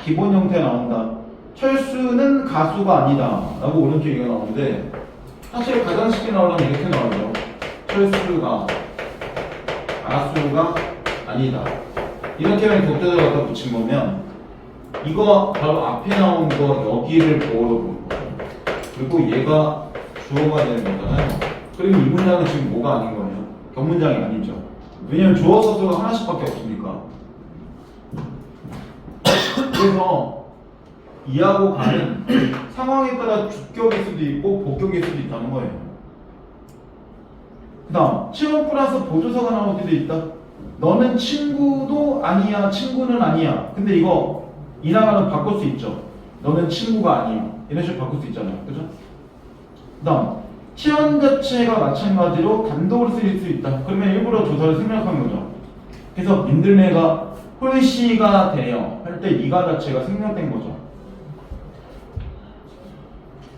기본 형태 나온다. 철수는 가수가 아니다 라고 오른쪽 얘기가 나오는데 사실 가장 쉽게 나오려면 이렇게 나오죠. 철수가 가수가 아니다. 이렇게만 격자를 갖다 붙인 거면 이거 바로 앞에 나온 거 여기를 보어로 보는 거예요. 그리고 얘가 주어가 되는 거잖아요. 그리고 이 문장은 지금 뭐가 아닌 거예요? 격문장이 아니죠. 왜냐면 주어 서술가 하나씩밖에 없으니까. 그래서 이하고 가는 상황에 따라 주격일 수도 있고 복격일 수도 있다는 거예요. 그 다음 치원 플러스 보조사가 나올 때도 있다. 너는 친구도 아니야, 친구는 아니야. 근데 이거 이나가는 바꿀 수 있죠. 너는 친구가 아니야. 이런 식으로 바꿀 수 있잖아요. 그죠? 그 다음 치원 자체가 마찬가지로 단독으로 쓰일 수 있다. 그러면 일부러 조사를 생략한 거죠. 그래서 민들레가 홀씨가 돼요 할 때 이가 자체가 생략된 거죠.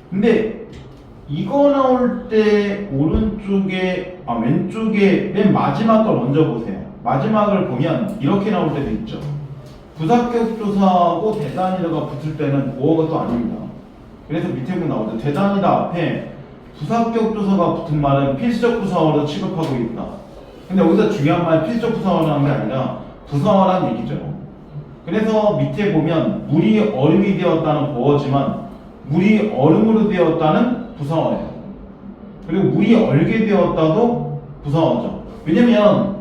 근데 이거 나올 때 오른쪽에 왼쪽에 맨 마지막 걸 먼저 보세요. 마지막을 보면 이렇게 나올 때도 있죠. 부사격 조사하고 대단이다가 붙을 때는 보어가 또 아닙니다. 그래서 밑에 보면 나오죠. 대단이다 앞에 부사격 조사가 붙은 말은 필수적 부사어로 취급하고 있다. 근데 여기서 중요한 말 필수적 부사어라는 게 아니라 부사어라는 얘기죠. 그래서 밑에 보면 물이 얼음이 되었다는 보어지만 물이 얼음으로 되었다는 부사어예요. 그리고 물이 얼게 되었다도 부사어죠. 왜냐면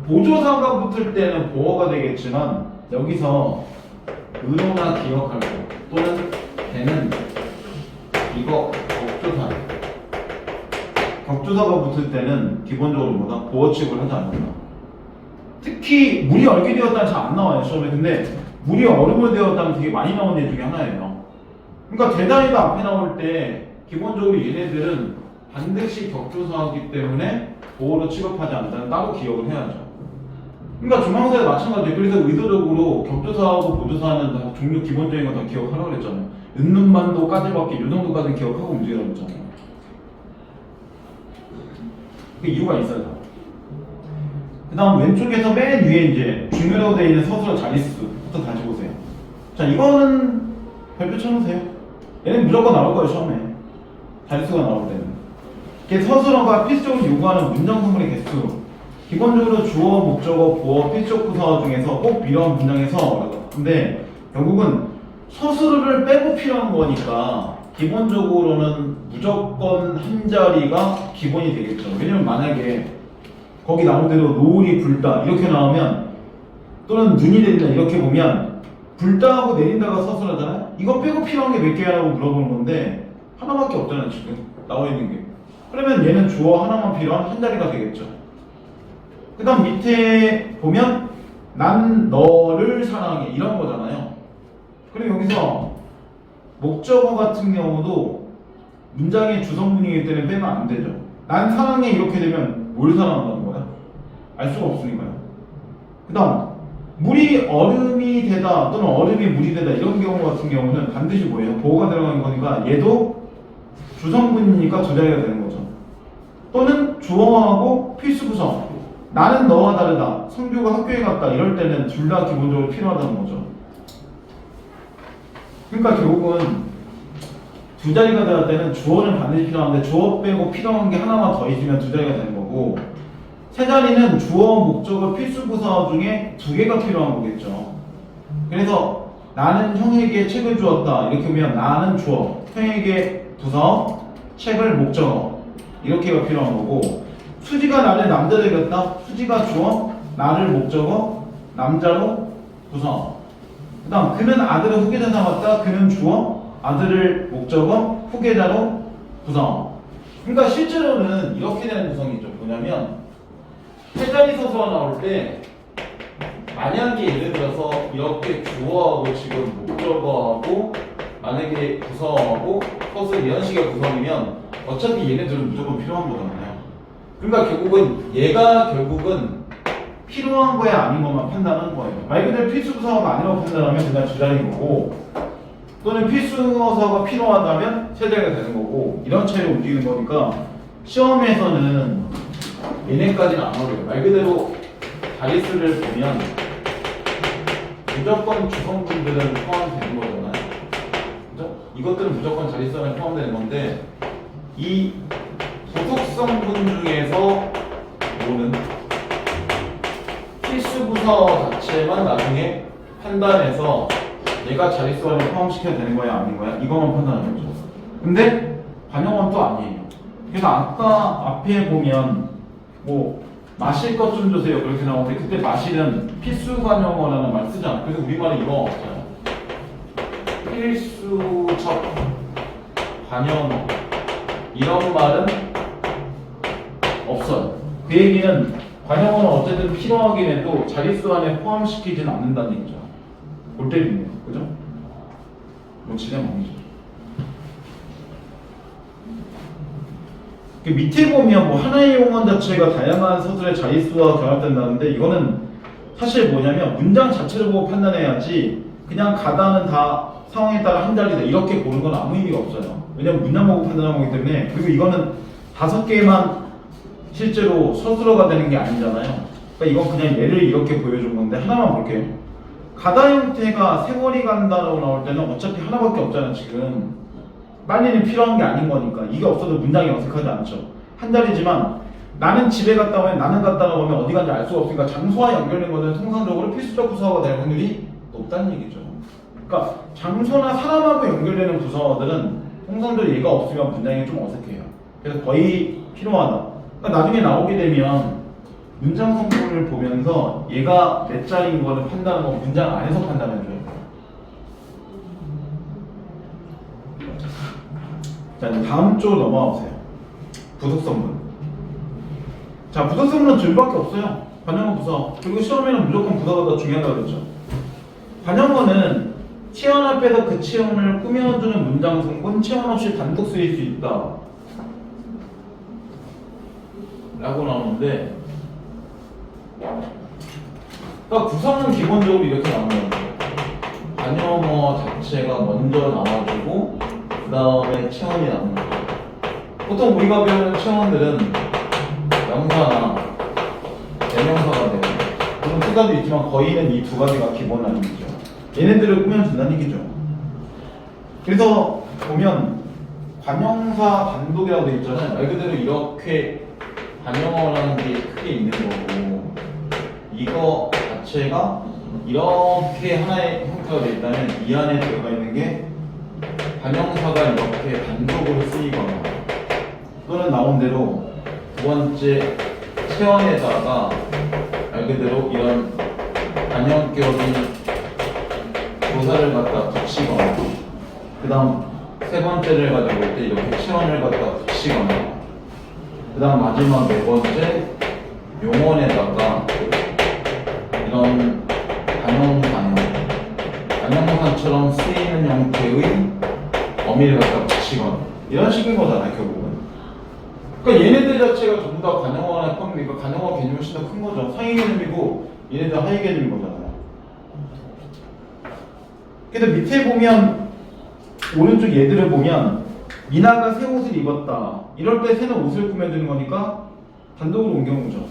보조사가 붙을 때는 보어가 되겠지만 여기서 의로나 기억할 거 또는 되는 이거 격조사 격조사가 붙을 때는 기본적으로 뭐다? 보어 취급을 하지 않는다. 특히 물이 얼게 되었다는 잘 안 나와요 시험에. 근데 물이 얼음으로 되었다는 되게 많이 나오는 예 중에 하나예요. 그러니까 대단히도 앞에 나올 때 기본적으로 얘네들은 반드시 격조사하기 때문에 보어로 취급하지 않는다는 따로 기억을 해야죠. 그러니까 중앙사에 마찬가지예요. 그래서 의도적으로 격조사하고 보조사는 다 종류 기본적인 거 다 기억하라고 그랬잖아요. 은눈만도까지밖에 이 정도까지 기억하고 움직이라고 했잖아요. 그 이유가 있어요. 그 다음 왼쪽에서 맨 위에 이제 중요라고 되어 있는 서술어 자릿수부터 다시 보세요. 자, 이거는 별표 쳐놓으세요. 얘는 무조건 나올 거예요, 처음에. 자릿수가 나올 때는. 이게 서술어가 필수적으로 요구하는 문장 성분의 개수. 기본적으로 주어, 목적어, 보어, 필수적 부사어 중에서 꼭 이런 문장에서 근데 결국은 서술어를 빼고 필요한 거니까 기본적으로는 무조건 한 자리가 기본이 되겠죠. 왜냐면 만약에 거기 나온 대로 노을이 불다 이렇게 나오면 또는 눈이 내린다 이렇게 보면 불다하고 내린다가 서술하잖아요. 이거 빼고 필요한 게 몇 개야라고 물어보는 건데 하나밖에 없잖아요 지금 나와 있는 게. 그러면 얘는 주어 하나만 필요한 한 자리가 되겠죠. 그 다음 밑에 보면 난 너를 사랑해 이런 거잖아요. 그럼 여기서 목적어 같은 경우도 문장의 주성분이기 때문에 빼면 안 되죠. 난 사랑해 이렇게 되면 뭘 사랑한다는 거야? 알 수가 없으니까요. 그 다음 물이 얼음이 되다 또는 얼음이 물이 되다 이런 경우 같은 경우는 반드시 뭐예요? 보호가 들어간 거니까 얘도 주성분이니까 두 자리가 되는 거죠. 또는 주어하고 필수 구성 나는 너와 다르다 성규가 학교에 갔다 이럴 때는 둘 다 기본적으로 필요하다는 거죠. 그러니까 결국은 두 자리가 될 때는 주어는 반드시 필요한데 주어 빼고 필요한 게 하나만 더 있으면 두 자리가 되는 거고 세 자리는 주어, 목적어, 필수 부사어 중에 두 개가 필요한 거겠죠. 그래서 나는 형에게 책을 주었다 이렇게 하면 나는 주어, 형에게 부사어, 책을 목적어 이렇게가 필요한 거고 수지가 나를 남자 되겠다 수지가 주어, 나를 목적어, 남자로 부사어 그 다음 그는 아들을 후계자 삼았다 그는 주어, 아들을 목적어, 후계자로 부사어. 그러니까 실제로는 이렇게 되는 구성이죠. 뭐냐면 세 자리 서술어 나올 때 만약에 예를 들어서 이렇게 주어하고 지금 목적어하고 만약에 부사어하고 서술 이런 식의 구성이면 어차피 얘네들은 무조건 필요한 거잖아요. 그러니까 결국은 얘가 결국은 필요한 거야 아닌 것만 판단하는 거예요. 말 그대로 필수 부사어가 아니라고 판단하면 그냥 두 자리인 거고 또는 필수어사가 필요하다면 세 자리가 되는 거고 이런 차이로 움직이는 거니까 시험에서는 얘네까지는 안 어려워요. 말 그대로 자릿수를 보면 무조건 주성분들은 포함되는 거잖아요. 그죠? 이것들은 무조건 자릿수 안에 포함되는 건데 이 부속성분 중에서 뭐는 필수 부서 자체만 나중에 판단해서 얘가 자릿수 안에 포함시켜야 되는 거야 아닌 거야? 이것만 판단하는 거죠. 근데 반영은 또 아니에요. 그래서 아까 앞에 보면 뭐 마실 것 좀 주세요 그렇게 나오는데 그때 마실은 필수 반영어라는 말 쓰지 않아요. 그래서 우리말에 이거 없어요. 필수적 반영어 이런 말은 없어요. 그 얘기는 반영어는 어쨌든 필요하긴 해도 자릿수 안에 포함시키지는 않는다는 얘기죠. 골 때리네요. 그죠? 뭐 진행하죠. 그 밑에 보면 뭐 하나의 용언 자체가 다양한 서술의 자릿수와 결합된다는데 이거는 사실 뭐냐면 문장 자체를 보고 판단해야지 그냥 가다는 다 상황에 따라 한 자리다 이렇게 보는 건 아무 의미가 없어요. 왜냐면 문장 보고 판단하는 거기 때문에. 그리고 이거는 5개만 실제로 서술어가 되는 게 아니잖아요. 그러니까 이건 그냥 예를 이렇게 보여준 건데 하나만 볼게요. 가다 형태가 세월이 간다라고 나올 때는 어차피 하나밖에 없잖아요. 지금 빨리는 필요한 게 아닌 거니까 이게 없어도 문장이 어색하지 않죠. 한 자리지만 나는 집에 갔다 오면 나는 갔다라고 하면 어디 간지 알 수가 없으니까 장소와 연결된 것은 통상적으로 필수적 부사어가 될 확률이 높다는 얘기죠. 그러니까 장소나 사람하고 연결되는 부사어들은 통상적으로 얘가 없으면 문장이 좀 어색해요. 그래서 거의 필요하다. 그러니까 나중에 나오게 되면 문장 성분을 보면서 얘가 몇 자리인 거를 판단하는 거 문장 안에서 판단해줘요. 자, 이제 다음 쪽 넘어가 보세요. 부속성분. 자, 부속성분은 둘밖에 없어요. 반영어 부사. 그리고 시험에는 무조건 부사가 더 중요하다고 그랬죠. 반영어는 체언 앞에서 그 체언을 꾸며주는 문장 성분, 체언 없이 단독 쓰일 수 있다 라고 나오는데, 그러니까 구성은 기본적으로 이렇게 나오는 거예요. 반영어 자체가 먼저 나와주고 그 다음에 체언이 나오는 거예요. 보통 우리가 배우는 체언들은 명사나 대명사가 되고 물론 투가도 있지만 거의는 이 두 가지가 기본 아니죠. 얘네들을 꾸며준다는 얘기죠. 그래서 보면 관형사 단독이라고 되어 있잖아요. 말 그대로 이렇게 반영어라는 게 크게 있는 거고 이거 자체가 이렇게 하나의 형태가 되어 있다면 이 안에 들어가 있는 게 반영사가 이렇게 단독으로 쓰이거나 또는 나온 대로 두 번째 체언에다가 말 그대로 이런 반영격인 조사를 갖다 붙이거나 그 다음 세 번째를 가지고 올 때 이렇게 체언을 갖다 붙이거나 그 다음 마지막 네 번째 용언에다가 이런 반영사처럼 쓰이는 형태의 어미를 갖다 붙이거나 이런 식인 거잖아요 결국은. 그러니까 얘네들 자체가 전부 다 관용어나 포함이니까 관용어 개념이 훨씬 더 큰 거죠. 상위 개념이고 얘네들 하위 개념인 거잖아요. 그래서 밑에 보면 오른쪽 얘들을 보면 미나가 새 옷을 입었다 이럴 때 새는 옷을 꾸며주는 거니까 단독으로 옮겨온 거죠.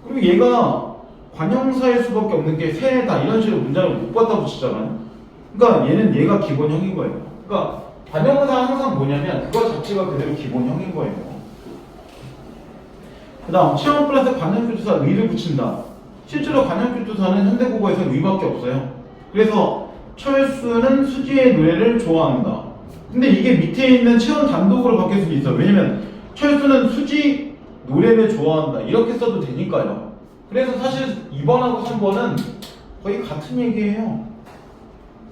그리고 얘가 관형사일 수밖에 없는 게 새다 이런 식으로 문장을 못 갖다 붙이잖아요. 그러니까 얘는 얘가 기본형인 거예요. 그러니까 관형사 항상 뭐냐면 그거 자체가 그대로 기본형인 거예요. 그 다음 체험 플러스 관형교투사 의를 붙인다. 실제로 관형교투사는 현대국어에서 의밖에 없어요. 그래서 철수는 수지의 노래를 좋아한다. 근데 이게 밑에 있는 체험 단독으로 바뀔 수도 있어요. 왜냐면 철수는 수지 노래를 좋아한다 이렇게 써도 되니까요. 그래서 사실 2번하고 3번은 거의 같은 얘기예요.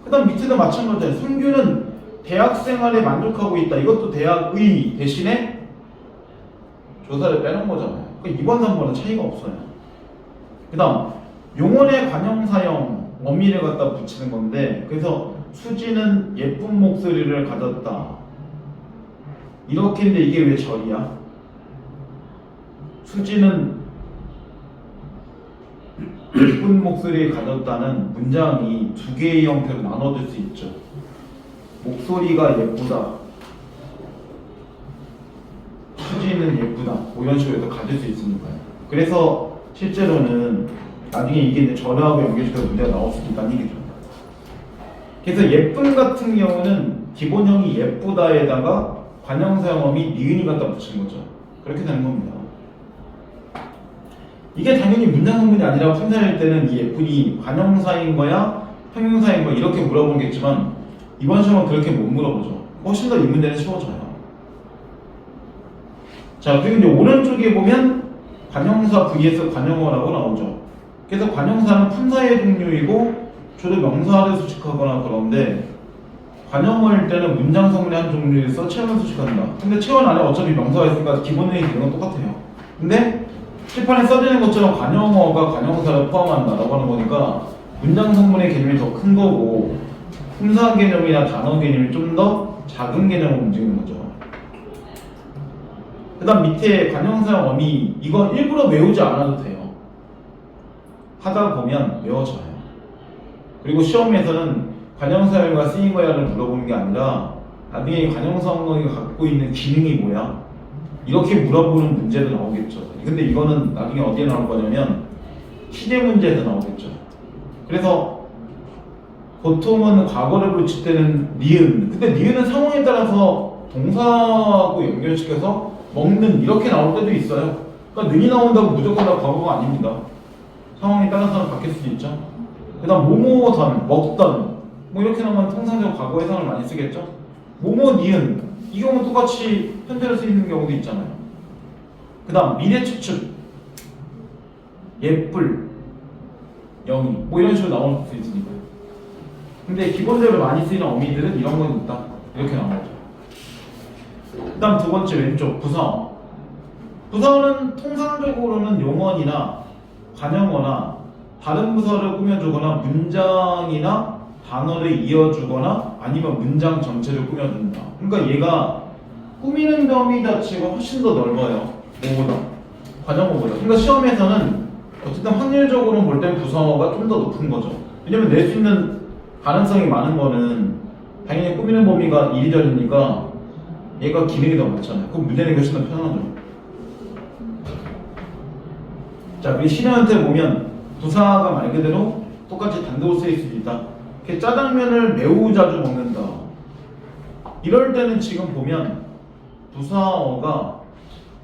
그 다음 밑에도 마찬가지예요. 성규는 대학생활에 만족하고 있다. 이것도 대학의 대신에 조사를 빼놓은 거잖아요. 그러니까 2번, 3번은 차이가 없어요. 그 다음 용언의 관형사형 어미를 갖다 붙이는 건데 그래서 수지는 예쁜 목소리를 가졌다 이렇게 했는데 이게 왜 절이야? 수지는 예쁜 목소리를 가졌다는 문장이 두 개의 형태로 나눠질 수 있죠. 목소리가 예쁘다 수지는 예쁘다 뭐 이런 식으로 해서 가질 수 있으니까요. 그래서 실제로는 나중에 이게 이제 절하하고 연결시켜서 문제가 나올 수도 있다는 얘기죠. 그래서 예쁨 같은 경우는 기본형이 예쁘다에다가 관형사형어미 니은이 갖다 붙인 거죠. 그렇게 되는 겁니다. 이게 당연히 문장성분이 아니라 품사일 때는 이 예쁜이 관형사인 거야 형용사인 거야 이렇게 물어보겠지만 이번 시험은 그렇게 못 물어보죠. 훨씬 더 이 문제는 쉬워져요. 자, 그리고 이제 오른쪽에 보면 관형사 vs 관형어라고 나오죠. 그래서 관형사는 품사의 종류이고 주로 명사를 수식하거나 그런데 관형어일 때는 문장 성분의 한 종류에서 체험을 수식한다. 근데 체험 안에 어차피 명사가 있으니까 기본의 기능은 똑같아요. 근데 칠판에 써지는 것처럼 관형어가 관형사를 포함한다라고 하는 거니까 문장 성분의 개념이 더 큰 거고 품사 개념이나 단어 개념이 좀 더 작은 개념으로 움직이는 거죠. 그 다음 밑에 관형사형 어미 이거 일부러 외우지 않아도 돼요. 하다 보면 외워져요. 그리고 시험에서는 관형사형과 쓰인 거야를 물어보는 게 아니라 나중에 관형사형이 갖고 있는 기능이 뭐야? 이렇게 물어보는 문제도 나오겠죠. 근데 이거는 나중에 어디에 나올 거냐면 시제 문제에서 나오겠죠. 그래서 보통은 과거를 붙일 때는 니은. 근데 니은은 상황에 따라서 동사하고 연결시켜서 먹는 이렇게 나올 때도 있어요. 그러니까 능이 나온다고 무조건 다 과거가 아닙니다. 상황에 따라서는 바뀔 수도 있죠. 그 다음 뭐뭐던, 먹던 뭐 이렇게 나오면 통상적으로 과거 해상을 많이 쓰겠죠. 뭐뭐 니은 이 경우는 똑같이 현재로 쓰이는 경우도 있잖아요. 그 다음 미래 추측 예쁠 영희 뭐 이런 식으로 나올 수 있으니까. 근데 기본적으로 많이 쓰이는 어미들은 이런 건 있다 이렇게 나오죠. 그 다음 두 번째 왼쪽 부사어. 부사어는 통상적으로는 용언이나 관형어나 다른 부사를 꾸며주거나 문장이나 단어를 이어주거나 아니면 문장 전체를 꾸며준다. 그러니까 얘가 꾸미는 범위 자체가 훨씬 더 넓어요. 뭐보다 관형어보다. 그러니까 시험에서는 어쨌든 확률적으로 볼 땐 부사어가 좀 더 높은 거죠. 왜냐면 낼 수 있는 가능성이 많은 거는 당연히 꾸미는 범위가 이리저리니까 얘가 기능이 더 많잖아요. 그럼 문제는 훨씬 더 편하죠. 자, 우리 신현한테 보면 부사가 말 그대로 똑같이 단독으로 쓰일 수도 있다. 짜장면을 매우 자주 먹는다. 이럴 때는 지금 보면 부사어가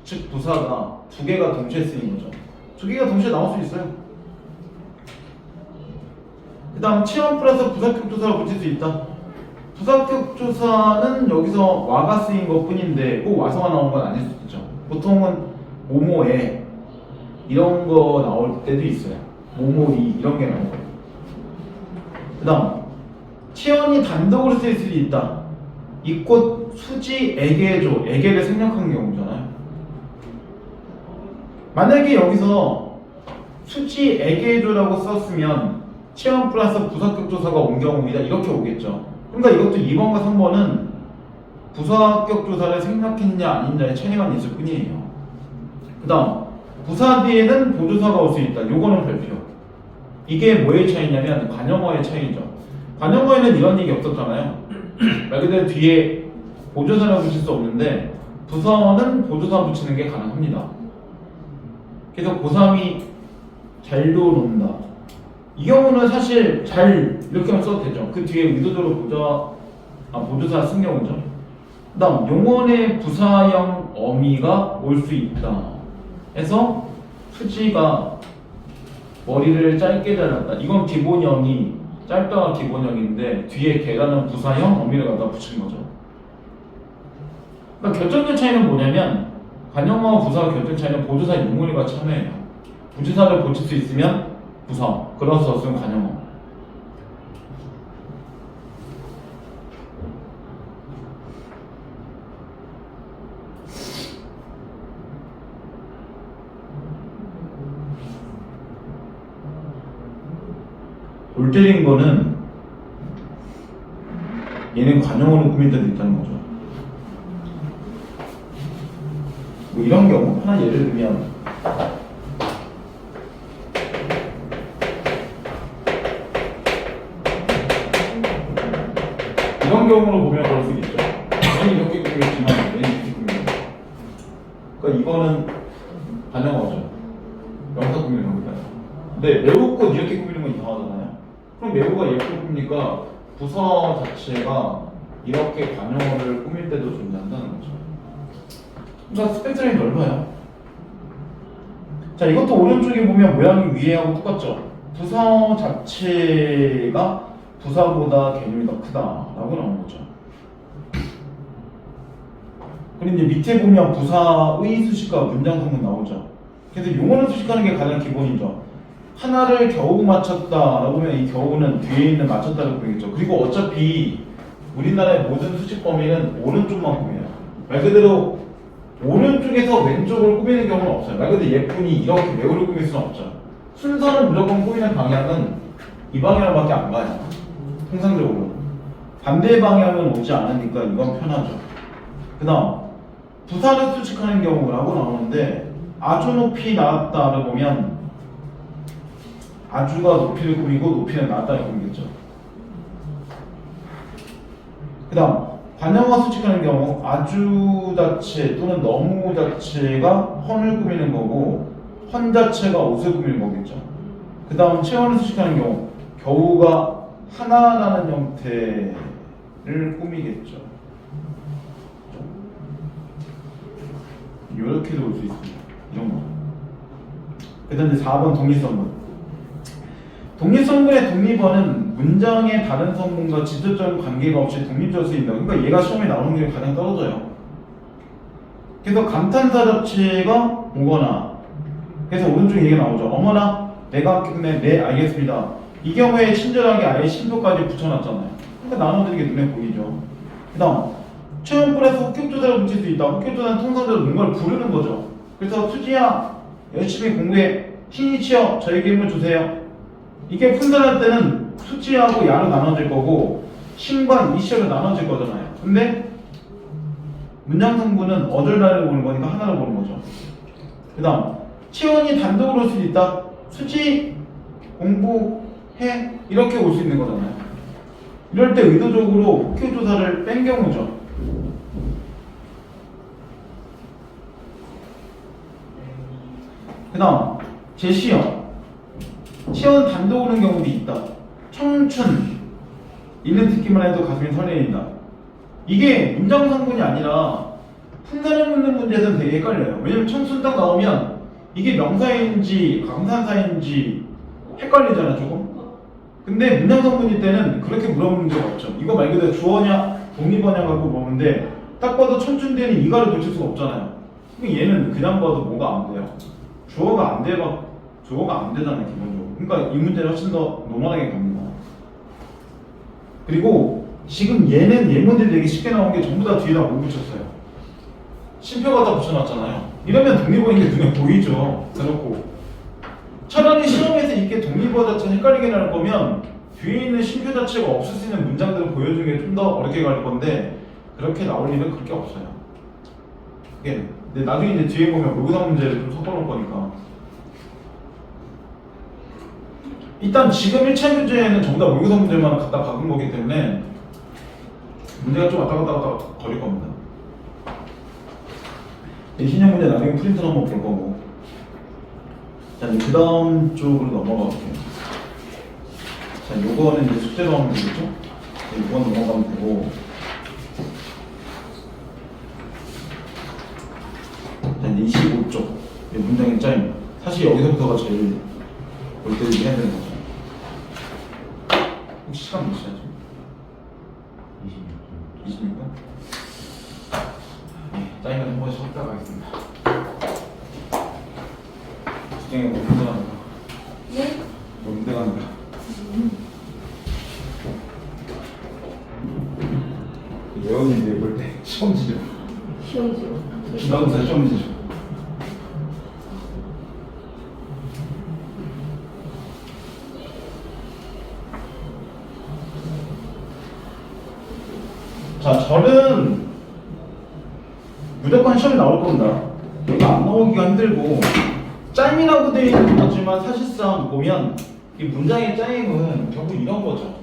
즉 부사가 두 개가 동시에 쓰인 거죠. 두 개가 동시에 나올 수 있어요. 그 다음 체험 플러스 부사격 조사를 붙일 수 있다. 부사격 조사는 여기서 와가 쓰인 것 뿐인데 꼭 와서만 나온 건 아닐 수도 있죠. 보통은 모모에 이런 거 나올 때도 있어요. 모모이 이런 게 나오고. 그 다음 치연이 단독으로 쓰일 수도 있다. 이 꽃 수지 애게조 애게를 생략한 경우잖아요. 만약에 여기서 수지 애게조라고 썼으면 치연 플러스 부사격 조사가 온 경우이다 이렇게 오겠죠. 그러니까 이것도 2번과 3번은 부사격 조사를 생략했냐 아니냐의 차이만 있을 뿐이에요. 그 다음 부사 뒤에는 보조사가 올 수 있다. 요거는 별표. 이게 뭐의 차이냐면 관형어의 차이죠. 관형어에는 이런 얘기 없었잖아요. 말 그대로 뒤에 보조사를 붙일 수 없는데 부사어는 보조사 붙이는 게 가능합니다. 그래서 고3이 잘도 논다. 이 경우는 사실 잘 이렇게 하면 써도 되죠. 그 뒤에 의도적으로 보조사 쓴 경우죠. 그 다음 용언의 부사형 어미가 올 수 있다 해서 수지가 머리를 짧게 잘랐다. 이건 기본형이 짧다가 기본형인데 뒤에 개라는 부사형 어미를 갖다 붙인 거죠. 그러니까 결정적 차이는 뭐냐면 관형어와 부사와 결정 차이는 보조사 용언이가 참여해요. 부조사를 붙일 수 있으면 부사, 그래서 없으면 관형어. 올 때린 거는 얘는 관형어로 꾸밀 때도 있다는 거죠. 뭐 이런 경우 하나 예를 들면 이런 경우로 보면 그럴 수 있죠. 얘는 이렇게 꾸몄지만 얘는 이렇게 꾸며요. 그러니까 이거는 관형어죠. 명사 꾸미는 겁니다. 근데 매우꽃 이렇게 꾸미는 건 이상하잖아요. 그럼 매우가 예쁘게 꾸미니까 부서 자체가 이렇게 관용어를 꾸밀 때도 존재한다는 거죠. 그러니까 스펙트럼이 넓어요. 자, 이것도 오른쪽에 보면 모양이 위에하고 똑같죠. 부서 자체가 부사보다 개념이 더 크다라고 나오는 거죠. 그리고 이제 밑에 보면 부사의 수식과 문장 성분 나오죠. 그래서 용어를 수식하는 게 가장 기본이죠. 하나를 겨우 맞췄다라고 하면 이 겨우는 뒤에 있는 맞췄다를 보이겠죠. 그리고 어차피 우리나라의 모든 수식 범위는 오른쪽만 꾸며요. 말 그대로 오른쪽에서 왼쪽을 꾸미는 경우는 없어요. 말 그대로 예쁜이 이렇게 매우를 꾸밀 수는 없죠. 순서는 무조건 꾸미는 방향은 이 방향밖에 안 가요. 통상적으로 반대 방향은 오지 않으니까 이건 편하죠. 그 다음 부사를 수식하는 경우라고 나오는데 아주 높이 나왔다를 보면 아주가 높이를 꾸미고 높이는 낮다를 꾸미겠죠. 그 다음 관용어 수식하는 경우 아주 자체 또는 너무 자체가 헌을 꾸미는 거고 헌 자체가 옷을 꾸미는 거겠죠. 그 다음 체온을 수식하는 경우 겨우가 하나라는 형태를 꾸미겠죠. 이렇게도 볼 수 있습니다. 이런 거. 그 다음 이제 4번 독립성분. 독립성분의 독립어는 문장의 다른 성분과 직접적인 관계가 없이 독립적으로 쓰인다. 그러니까 얘가 시험에 나오는 게 가장 떨어져요. 그래서 감탄사 자체가 오거나 그래서 오른쪽에 얘기가 나오죠. 어머나 내가 네 알겠습니다. 이 경우에 친절하게 아예 심표까지 붙여놨잖아요. 그러니까 나눠드는 게 눈에 보이죠. 그 다음 체험 플러스 흑격조사를 붙일 수 있다. 흑격조사는 통상적으로 뭔가를 부르는 거죠. 그래서 수지야 열심히 공부해. 신이 치여 저에게 힘을 주세요. 이게 분산할 때는 수지하고 야로 나눠질 거고 신과 이시어로 나눠질 거잖아요. 근데 문장 성분은 어덜나를 보는 거니까 하나로 보는 거죠. 그 다음 치원이 단독으로 올 수 있다. 수지 공부해 이렇게 올 수 있는 거잖아요. 이럴 때 의도적으로 흑격조사를 뺀 경우죠. 그 다음 제시어 시연 단독 오는 경우도 있다. 청춘 읽는 듣기만 해도 가슴이 설레인다. 이게 문장 성분이 아니라 품사를 묻는 문제에서는 되게 헷갈려요. 왜냐면 청춘 딱 나오면 이게 명사인지 감탄사인지 헷갈리잖아 조금. 근데 문장 성분일 때는 그렇게 물어보는 적 없죠. 이거 말 그대로 주어냐 독립어냐 갖고 물어보는데 딱 봐도 청춘 뒤에는 이가를 붙일 수가 없잖아요. 그럼 얘는 그냥 봐도 뭐가 안 돼요. 주어가 안 돼봐. 주어가 안 되잖아요 기본적으로. 그러니까 이 문제는 훨씬 더 노멀하게 갑니다. 그리고 지금 얘는 예문들이 되게 쉽게 나온 게 전부 다 뒤에다 못 붙였어요. 심표가 다 붙여놨잖아요. 이러면 독립어인 게 눈에 보이죠. 대놓고 차라리 시험에서 이렇게 독립어 자체 헷갈리게 나올 거면 뒤에 있는 심표 자체가 없을 수 있는 문장들을 보여주는 게 좀 더 어렵게 갈 건데 그렇게 나올 일은 그렇게 없어요. 근데 나중에 이제 뒤에 보면 모의고사 문제를 좀 섞어놓을 거니까. 일단 지금 1차 교재에는 전부 다 모의고사 문제만 갖다 박은 거기 때문에 문제가 좀 왔다 갔다 거릴 겁니다. 신형 문제 나중에 프린트를 한번 볼 거고. 자, 이제 그 다음 쪽으로 넘어가 볼게요. 자, 요거는 이제 숙제로 하면 되겠죠? 요건 넘어가면 되고. 자, 이제 25쪽. 문장의 짜입니다. 사실 여기서부터가 제일 볼 때를 해야 되는 거죠. 혹시 시간 몇 시간이죠? 26분? 네, 짜임은 한 번씩 쉬었다 가겠습니다. 수정이 뭐 힘들어하는가? 네? 뭐 힘들어하는가? 예원이 볼 때 시험지죠. 시험지요. 기말고사 시험지죠. 자, 절은 무조건 시험에 나올 겁니다. 얘가 안 나오기가 힘들고 짜임이라고 되어 있는 거지만 사실상 보면 이 문장의 짜임은 결국 이런 거죠.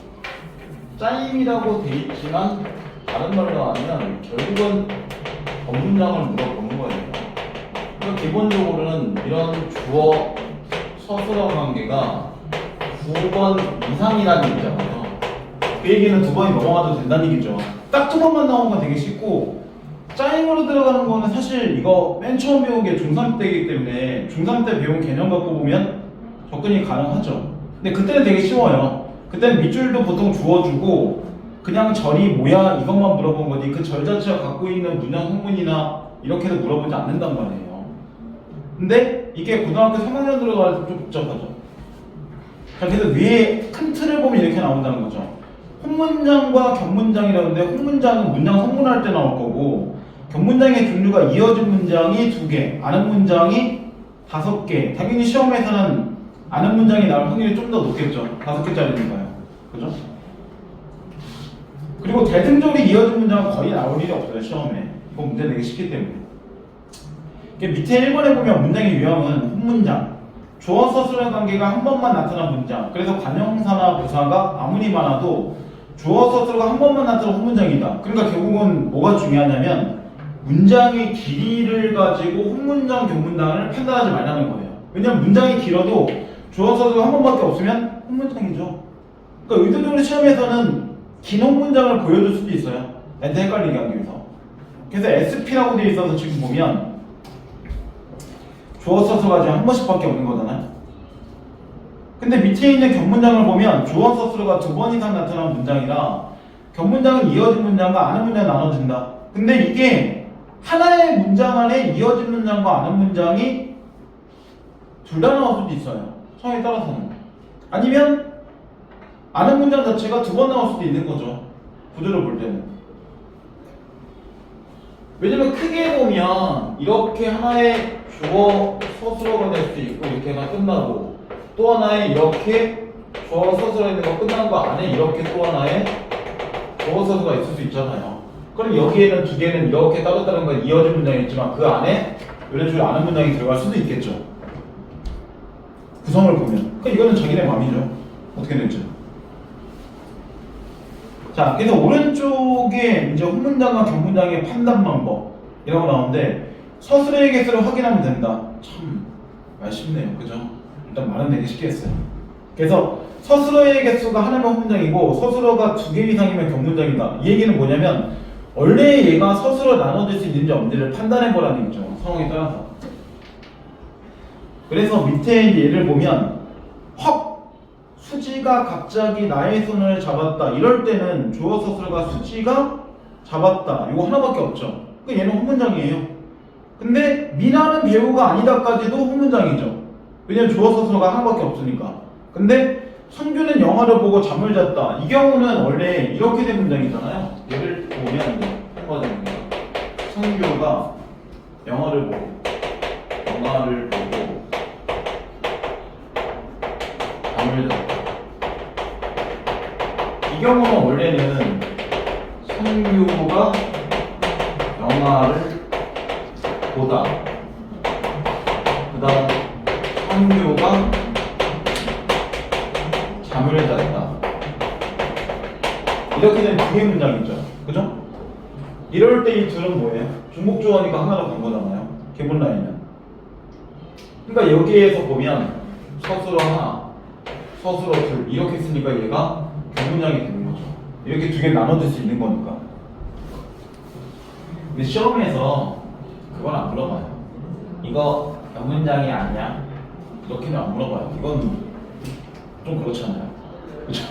짜임이라고 되어 있지만 다른 말로 하면 결국은 본문장을 물어보는 거예요. 그러니까 기본적으로는 이런 주어 서술어 관계가 2번 이상이라는 얘기잖아요. 그 얘기는 2번이 넘어가도 된다는 얘기죠. 딱 2번만 나온 건 되게 쉽고, 짜임으로 들어가는 거는 사실 이거 맨 처음 배운 게 중3 때이기 때문에 중3 때 배운 개념 갖고 보면 접근이 가능하죠. 근데 그때는 되게 쉬워요. 그때는 밑줄도 보통 주어주고 그냥 절이 뭐야 이것만 물어본 거지 그 절 자체가 갖고 있는 문장 성분이나 이렇게도 물어보지 않는단 말이에요. 근데 이게 고등학교 3학년 들어갈 때 좀 복잡하죠. 자, 그래서 위에 큰 틀을 보면 이렇게 나온다는 거죠. 혼문장과 격문장이라는데 혼문장은 문장 성분할 때 나올 거고 격문장의 종류가 이어진 문장이 2개, 아는 문장이 5개. 당연히 시험에서는 아는 문장이 나올 확률이 좀 더 높겠죠. 5개짜리니까요. 그죠? 그리고 대등적으로 이어진 문장은 거의 나올 일이 없어요. 시험에. 이거 문제 내기 쉽기 때문에. 밑에 1번에 보면 문장의 유형은 혼문장. 주어 서술의 관계가 한 번만 나타난 문장. 그래서 관형사나 부사가 아무리 많아도 주어 서술가 한 번만 나타난 혼문장이다. 그러니까 결국은 뭐가 중요하냐면 문장의 길이를 가지고 혼문장, 격문장을 판단하지 말라는 거예요. 왜냐면 문장이 길어도 주어 서술가 한 번밖에 없으면 혼문장이죠. 그러니까 의도적으로 시험에서는 긴 혼문장을 보여줄 수도 있어요. 애들 헷갈리게 하기 위해서. 그래서 SP라고 되어 있어서 지금 보면 주어 서술 가지고 한 번씩밖에 없는 거잖아요. 근데 밑에 있는 격문장을 보면 주어 서술어가 2번 이상 나타나는 문장이라 격문장은 이어진 문장과 아는 문장이 나눠진다. 근데 이게 하나의 문장 안에 이어진 문장과 아는 문장이 둘 다 나올 수도 있어요. 상황에 따라서는. 아니면 아는 문장 자체가 2번 나올 수도 있는 거죠. 구조를 볼 때는. 왜냐면 크게 보면 이렇게 하나의 주어 서술어가 될 수도 있고 이렇게 하나 끝나고 또 하나의 이렇게 주어 서술어 있는 거 끝난 거 안에 이렇게 또 하나의 주어 서술어가 있을 수 있잖아요. 그럼 여기에는 2개는 이렇게 따로따로 건 이어진 문장이 있지만 그 안에 이런 식으로 아는 문장이 들어갈 수도 있겠죠. 구성을 보면. 그러니까 이거는 자기네 맘이죠. 어떻게 될지. 자, 그래서 오른쪽에 이제 혼문장과 격문장의 판단 방법 이라고 나오는데 서술의 개수를 확인하면 된다. 참 말 쉽네요, 그죠? 일단 말은 되게 쉽게 했어요. 그래서 서술어의 개수가 하나면 혼문장이고 서술어가 2개 이상이면 격문장이다. 이 얘기는 뭐냐면 원래 얘가 서술어 나눠질 수 있는지 없는지를 판단해보라는 얘기죠. 상황에 따라서. 그래서 밑에 얘를 보면 헉! 수지가 갑자기 나의 손을 잡았다. 이럴 때는 주어 서술어가 수지가 잡았다. 이거 하나밖에 없죠. 얘는 혼문장이에요. 근데 미나는 배우가 아니다까지도 혼문장이죠. 왜냐면 주어 서술어가 하나밖에 없으니까. 근데 성규는 영화를 보고 잠을 잤다. 이 경우는 원래 이렇게 된 문장이잖아요. 얘를 보면 뭐가 되는 거야? 성규가 영화를 보고 잠을 잤다. 이 경우는 원래는 성규가 영화를 보다 그 다음 성규가 잠을 잤다 이렇게 된 2개의 문장이죠. 그죠? 이럴 때 이 둘은 뭐예요? 중복주어니까 하나로 간 거잖아요. 기본 라인은. 그러니까 여기에서 보면 서술어 하나, 서술어 둘 이렇게 쓰니까 얘가 격문장이 되는 거죠. 이렇게 2개 나눠질 수 있는 거니까. 근데 시험에서 그건 안 물어봐요. 이거 격문장이 아니야? 이렇게는 안 물어봐요. 이건 좀 그렇잖아요. 그렇죠?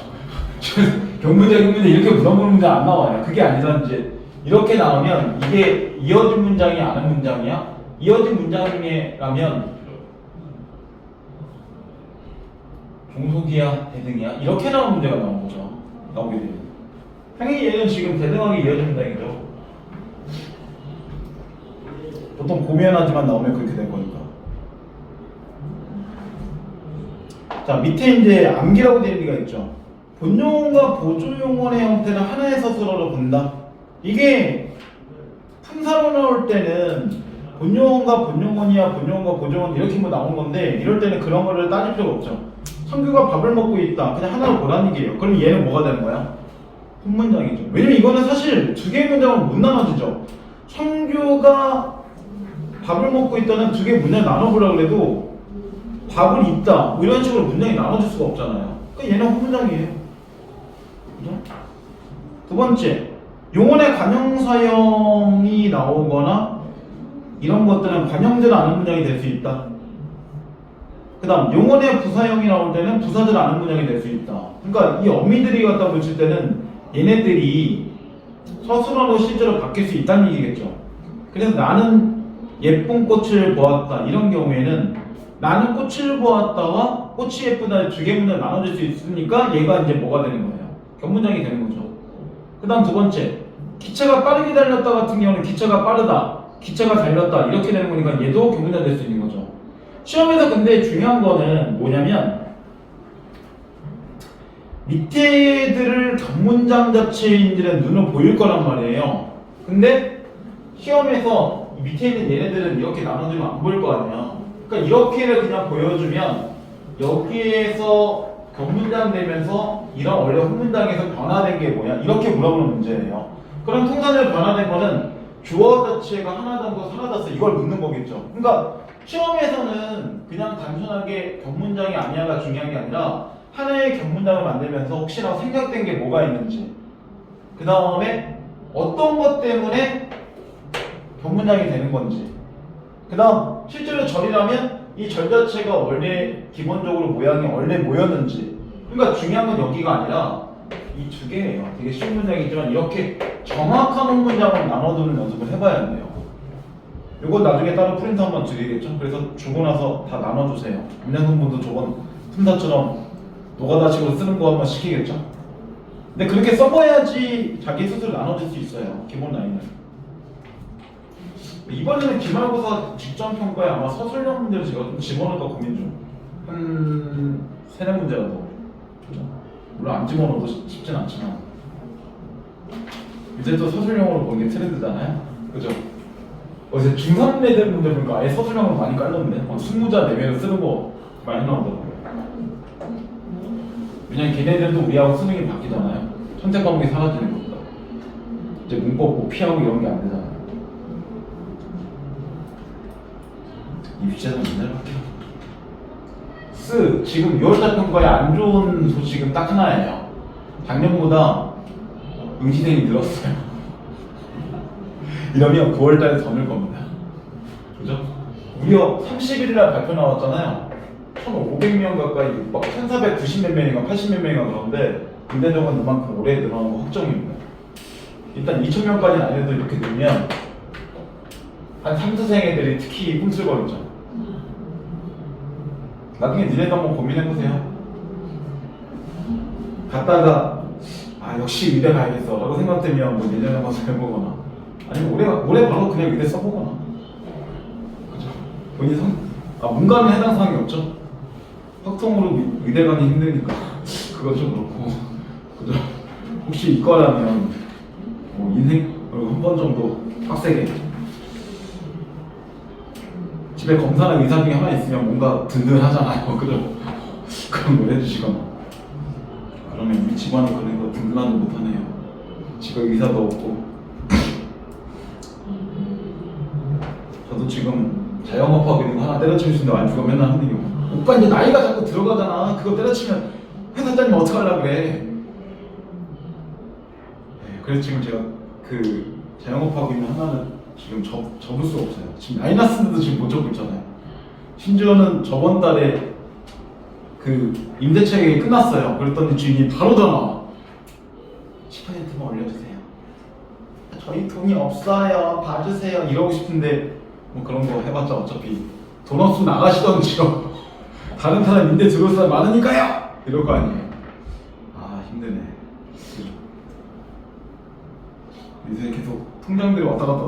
격문장 이렇게 물어보는 문장 안 나와요. 그게 아니라 이제 이렇게 나오면 이게 이어진 문장이 아는 문장이야? 이어진 문장이라면 종속이야? 대등이야? 이렇게 나오는 문제가 나오는 거죠. 나오게 돼요. 당연히 얘는 지금 대등하게 이어진 문장이죠. 보통 고면하지만 나오면 그렇게 될 거니까. 자, 밑에 이제 암기라고 되어 있는 게 있죠. 본용어과 보조용어의 형태는 하나의 서술어로 본다. 이게 품사로 나올 때는 본용어가 본용어냐 본용어가 보조용어 이렇게 뭐 나온 건데 이럴 때는 그런 거를 따질 필요가 없죠. 성규가 밥을 먹고 있다. 그냥 하나로 보라는 얘기예요. 그럼 얘는 뭐가 되는 거야? 혼문장이죠. 왜냐면 이거는 사실 2개의 문장으로 못 나눠지죠. 성규가 밥을 먹고 있다는 2개의 문장을 나눠보라고 해도 밥을 입다 뭐 이런 식으로 문장이 나눠질 수가 없잖아요. 그러니까 얘는 후문장이에요. 그죠? 두 번째, 용언의 관형사형이 나오거나 이런 것들은 관형들 아는 문장이 될 수 있다. 그 다음 용언의 부사형이 나올 때는 부사들 아는 문장이 될 수 있다. 그러니까 이 어미들이 갖다 붙일 때는 얘네들이 서술어로 실제로 바뀔 수 있다는 얘기겠죠. 그래서 나는 예쁜 꽃을 보았다 이런 경우에는 나는 꽃을 보았다와 꽃이 예쁘다 두 개 문장을 나눠줄 수 있으니까 얘가 이제 뭐가 되는 거예요? 견문장이 되는 거죠. 그 다음 두 번째, 기차가 빠르게 달렸다 같은 경우는 기차가 빠르다, 기차가 달렸다 이렇게 되는 거니까 얘도 견문장 될 수 있는 거죠. 시험에서 근데 중요한 거는 뭐냐면 밑에 애들을 견문장 자체인지는 눈으로 보일 거란 말이에요. 근데 시험에서 밑에 있는 얘네들은 이렇게 나눠주면 안 보일 거 아니야. 그러니까 이렇게를 그냥 보여주면 여기에서 견문장 되면서 이런 원래 후문장에서 변화된 게 뭐냐 이렇게 물어보는 문제예요. 그럼 통산으로 변화된 거는 주어 자체가 하나 정도 사라졌어 이걸 묻는 거겠죠. 그러니까 시험에서는 그냥 단순하게 견문장이 아니야가 중요한 게 아니라 하나의 견문장을 만들면서 혹시나 생략된 게 뭐가 있는지 그 다음에 어떤 것 때문에 견문장이 되는 건지 그 다음 실제로 절이라면 이 절 자체가 원래 기본적으로 모양이 원래 뭐였는지 그러니까 중요한 건 여기가 아니라 이 두 개예요. 되게 쉬운 문장이지만 이렇게 정확한 문장을 나눠두는 연습을 해봐야 돼요. 이건 나중에 따로 프린트 한번 드리겠죠. 그래서 주고 나서 다 나눠주세요. 문장성분도 저번 틈사처럼 노가다식으로 쓰는 거 한번 시키겠죠. 근데 그렇게 써봐야지 자기 스스로 나눠줄 수 있어요. 기본 라인을. 이번에는 기말고사 직전 평가에 아마 서술형 문제를 제가 좀 집어넣을까 고민 중. 한 3-4문제라도. 물론 안 집어넣어도 쉽진 않지만. 이제 또 서술형으로 보는 게 트렌드잖아요. 그죠? 어제 중3 애들 문제 보니까 아예 서술형으로 많이 깔렸네. 20자 내외로 쓰는 거 많이 나오더라고요. 왜냐면 걔네들도 우리하고 수능이 바뀌잖아요. 선택 과목이 사라지는 겁니다. 이제 문법 뭐 피하고 이런 게 안 되잖아요. 입시에서 맨날 할게요. 지금 6월달 평가에 안 좋은 소식은 딱 하나예요. 작년보다 응시생이 늘었어요. 이러면 9월달에 더 늘 겁니다. 그죠? 무려 31일날 발표 나왔잖아요. 1,500명 가까이, 막 1,490몇 명인가 80몇 명인가 그러는데 근대적으로 그만큼 오래 늘어나는 거 확정입니다. 일단 2,000명까지는 아니어도 이렇게 늘면 한 3,4생 애들이 특히 꿈틀거리죠. 나중에 니네도 한번 고민해보세요. 갔다가 아 역시 의대 가야겠어 라고 생각되면 뭐 내년에 한번 해보거나 아니면 올해 바로 그냥 의대 써보거나 그죠? 본인 문과는 해당 사항이 없죠? 확통으로 의대 가기 힘드니까 그건 좀 그렇고 그죠? 혹시 이과라면 뭐 인생 한 번 정도 빡세게 집에 검사나 의사 중에 하나 있으면 뭔가 든든하잖아요. 그죠? 그런 걸 해주시거나 그러면 우리 집안이 그런 거 든든하지 못하네요. 집에 의사도 없고 저도 지금 자영업하고 있는 거 하나 때려치고 싶은데 와이프가 맨날 하는 얘기 오빠 이제 나이가 자꾸 들어가잖아. 그거 때려치면 회사 다니면 어떡하려고 그래. 네, 그래서 지금 제가 그 자영업하고 있는 하나는 지금 접을 수가 없어요. 지금 마이너스인데도 지금 못 접고 있잖아요. 심지어는 저번 달에 그 임대차 계획이 끝났어요. 그랬더니 주인이 바로 전화 10%만 올려주세요. 저희 돈이 없어요. 봐주세요. 이러고 싶은데 뭐 그런 거 해봤자 어차피 돈 없으면 나가시던지요. 다른 사람 임대 들어올 사람 많으니까요. 이럴 거 아니에요. 아 힘드네. 요새 계속 통장들이 왔다 갔다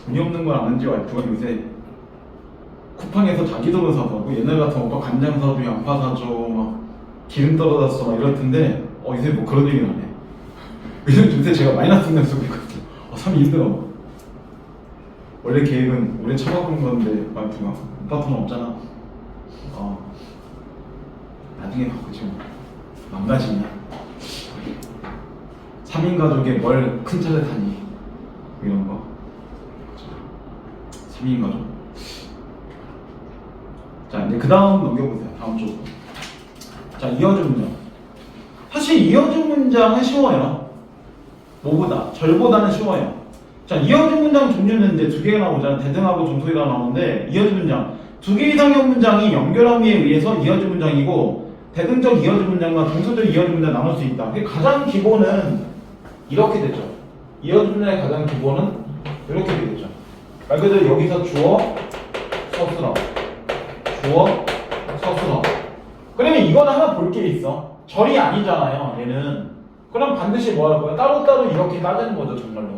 돈이 없는 걸 아는지 와이프가 요새 쿠팡에서 자기 돈을 사더라고. 옛날 같으면 오빠 간장 사줘, 양파 사줘, 막 기름 떨어졌어 막 이럴 텐데 요새 뭐 그런 얘기는 안 해. 요새 제가 마이너스 통장 쓰고 있거든요. 삶이 힘들어. 원래 계획은 올해 처박은 건데 와이프가 오빠 돈 없잖아. 나중에 갖고 지금 망가지냐. 3인 가족에 뭘 큰 차를 타니 이런 거. 3인 가족 자, 이제 그 다음 넘겨보세요. 다음 쪽. 자, 이어진 문장. 사실 이어진 문장은 쉬워요. 뭐보다? 절보다는 쉬워요. 자, 이어진 문장 종류는 이제 두 개가 나오잖아요. 대등하고 종속이가 나오는데, 이어진 문장. 두 개 이상의 문장이 연결함에 의해서 이어진 문장이고, 대등적 이어진 문장과 종속적 이어진 문장 나눌 수 있다. 가장 기본은 이렇게 되죠. 이어진 문장의 가장 기본은 이렇게 되겠죠. 말 그대로 여기서 주어, 서술어. 주어, 서술어. 그러면 이거는 하나 볼 게 있어. 절이 아니잖아요, 얘는. 그럼 반드시 뭐 할 거야? 따로따로 이렇게 따지는 거죠, 정말로.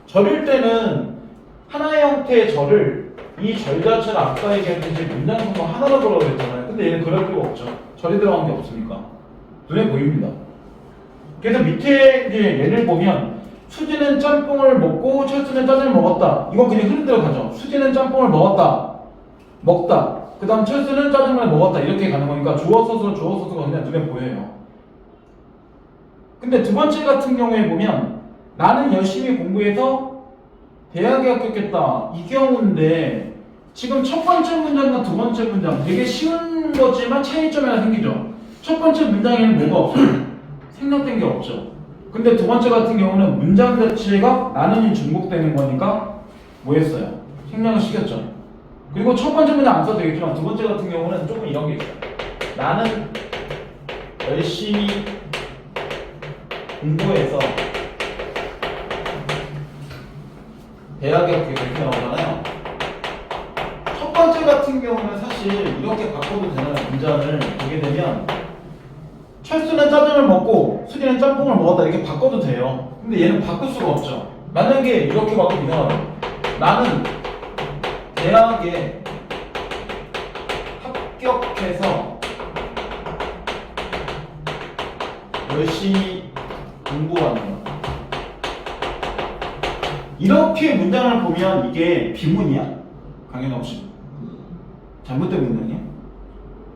절일 때는 하나의 형태의 절을 이 절 자체를 아까 얘기했듯이 문장 성분 하나로 보라고 했잖아요. 근데 얘는 그럴 필요가 없죠. 절이 들어간 게 없으니까. 눈에 보입니다. 그래서 밑에 이제 예를 보면 수지는 짬뽕을 먹고 철수는 짜장을 먹었다. 이건 그냥 흐름 대로 가죠. 수지는 짬뽕을 먹었다. 먹다. 그 다음 철수는 짜장면을 먹었다. 이렇게 가는 거니까 주어 서술가 그냥 눈에 보여요. 근데 두 번째 같은 경우에 보면 나는 열심히 공부해서 대학에 합격했다. 이 경우인데 지금 첫 번째 문장과 두 번째 문장 되게 쉬운 거지만 차이점이 하나 생기죠. 첫 번째 문장에는 뭐가 없어요. 생략된 게 없죠. 근데 두 번째 같은 경우는 문장 자체가 나는이 중복되는 거니까 뭐 했어요? 생략을 시켰죠. 그리고 첫 번째 문장 안 써도 되겠지만 두 번째 같은 경우는 조금 이런 게 있어요. 나는 열심히 공부해서 대학에 이렇게 나오잖아요. 첫 번째 같은 경우는 사실 이렇게 바꿔도 되는 문장을 보게 되면 철수는 짜장을 먹고 수지는 짬뽕을 먹었다 이렇게 바꿔도 돼요. 근데 얘는 바꿀 수가 없죠. 만약에 이렇게 바꾸면 나는 대학에 합격해서 열심히 공부하는 거. 이렇게 문장을 보면 이게 비문이야? 강현아 씨. 잘못된 문장이야?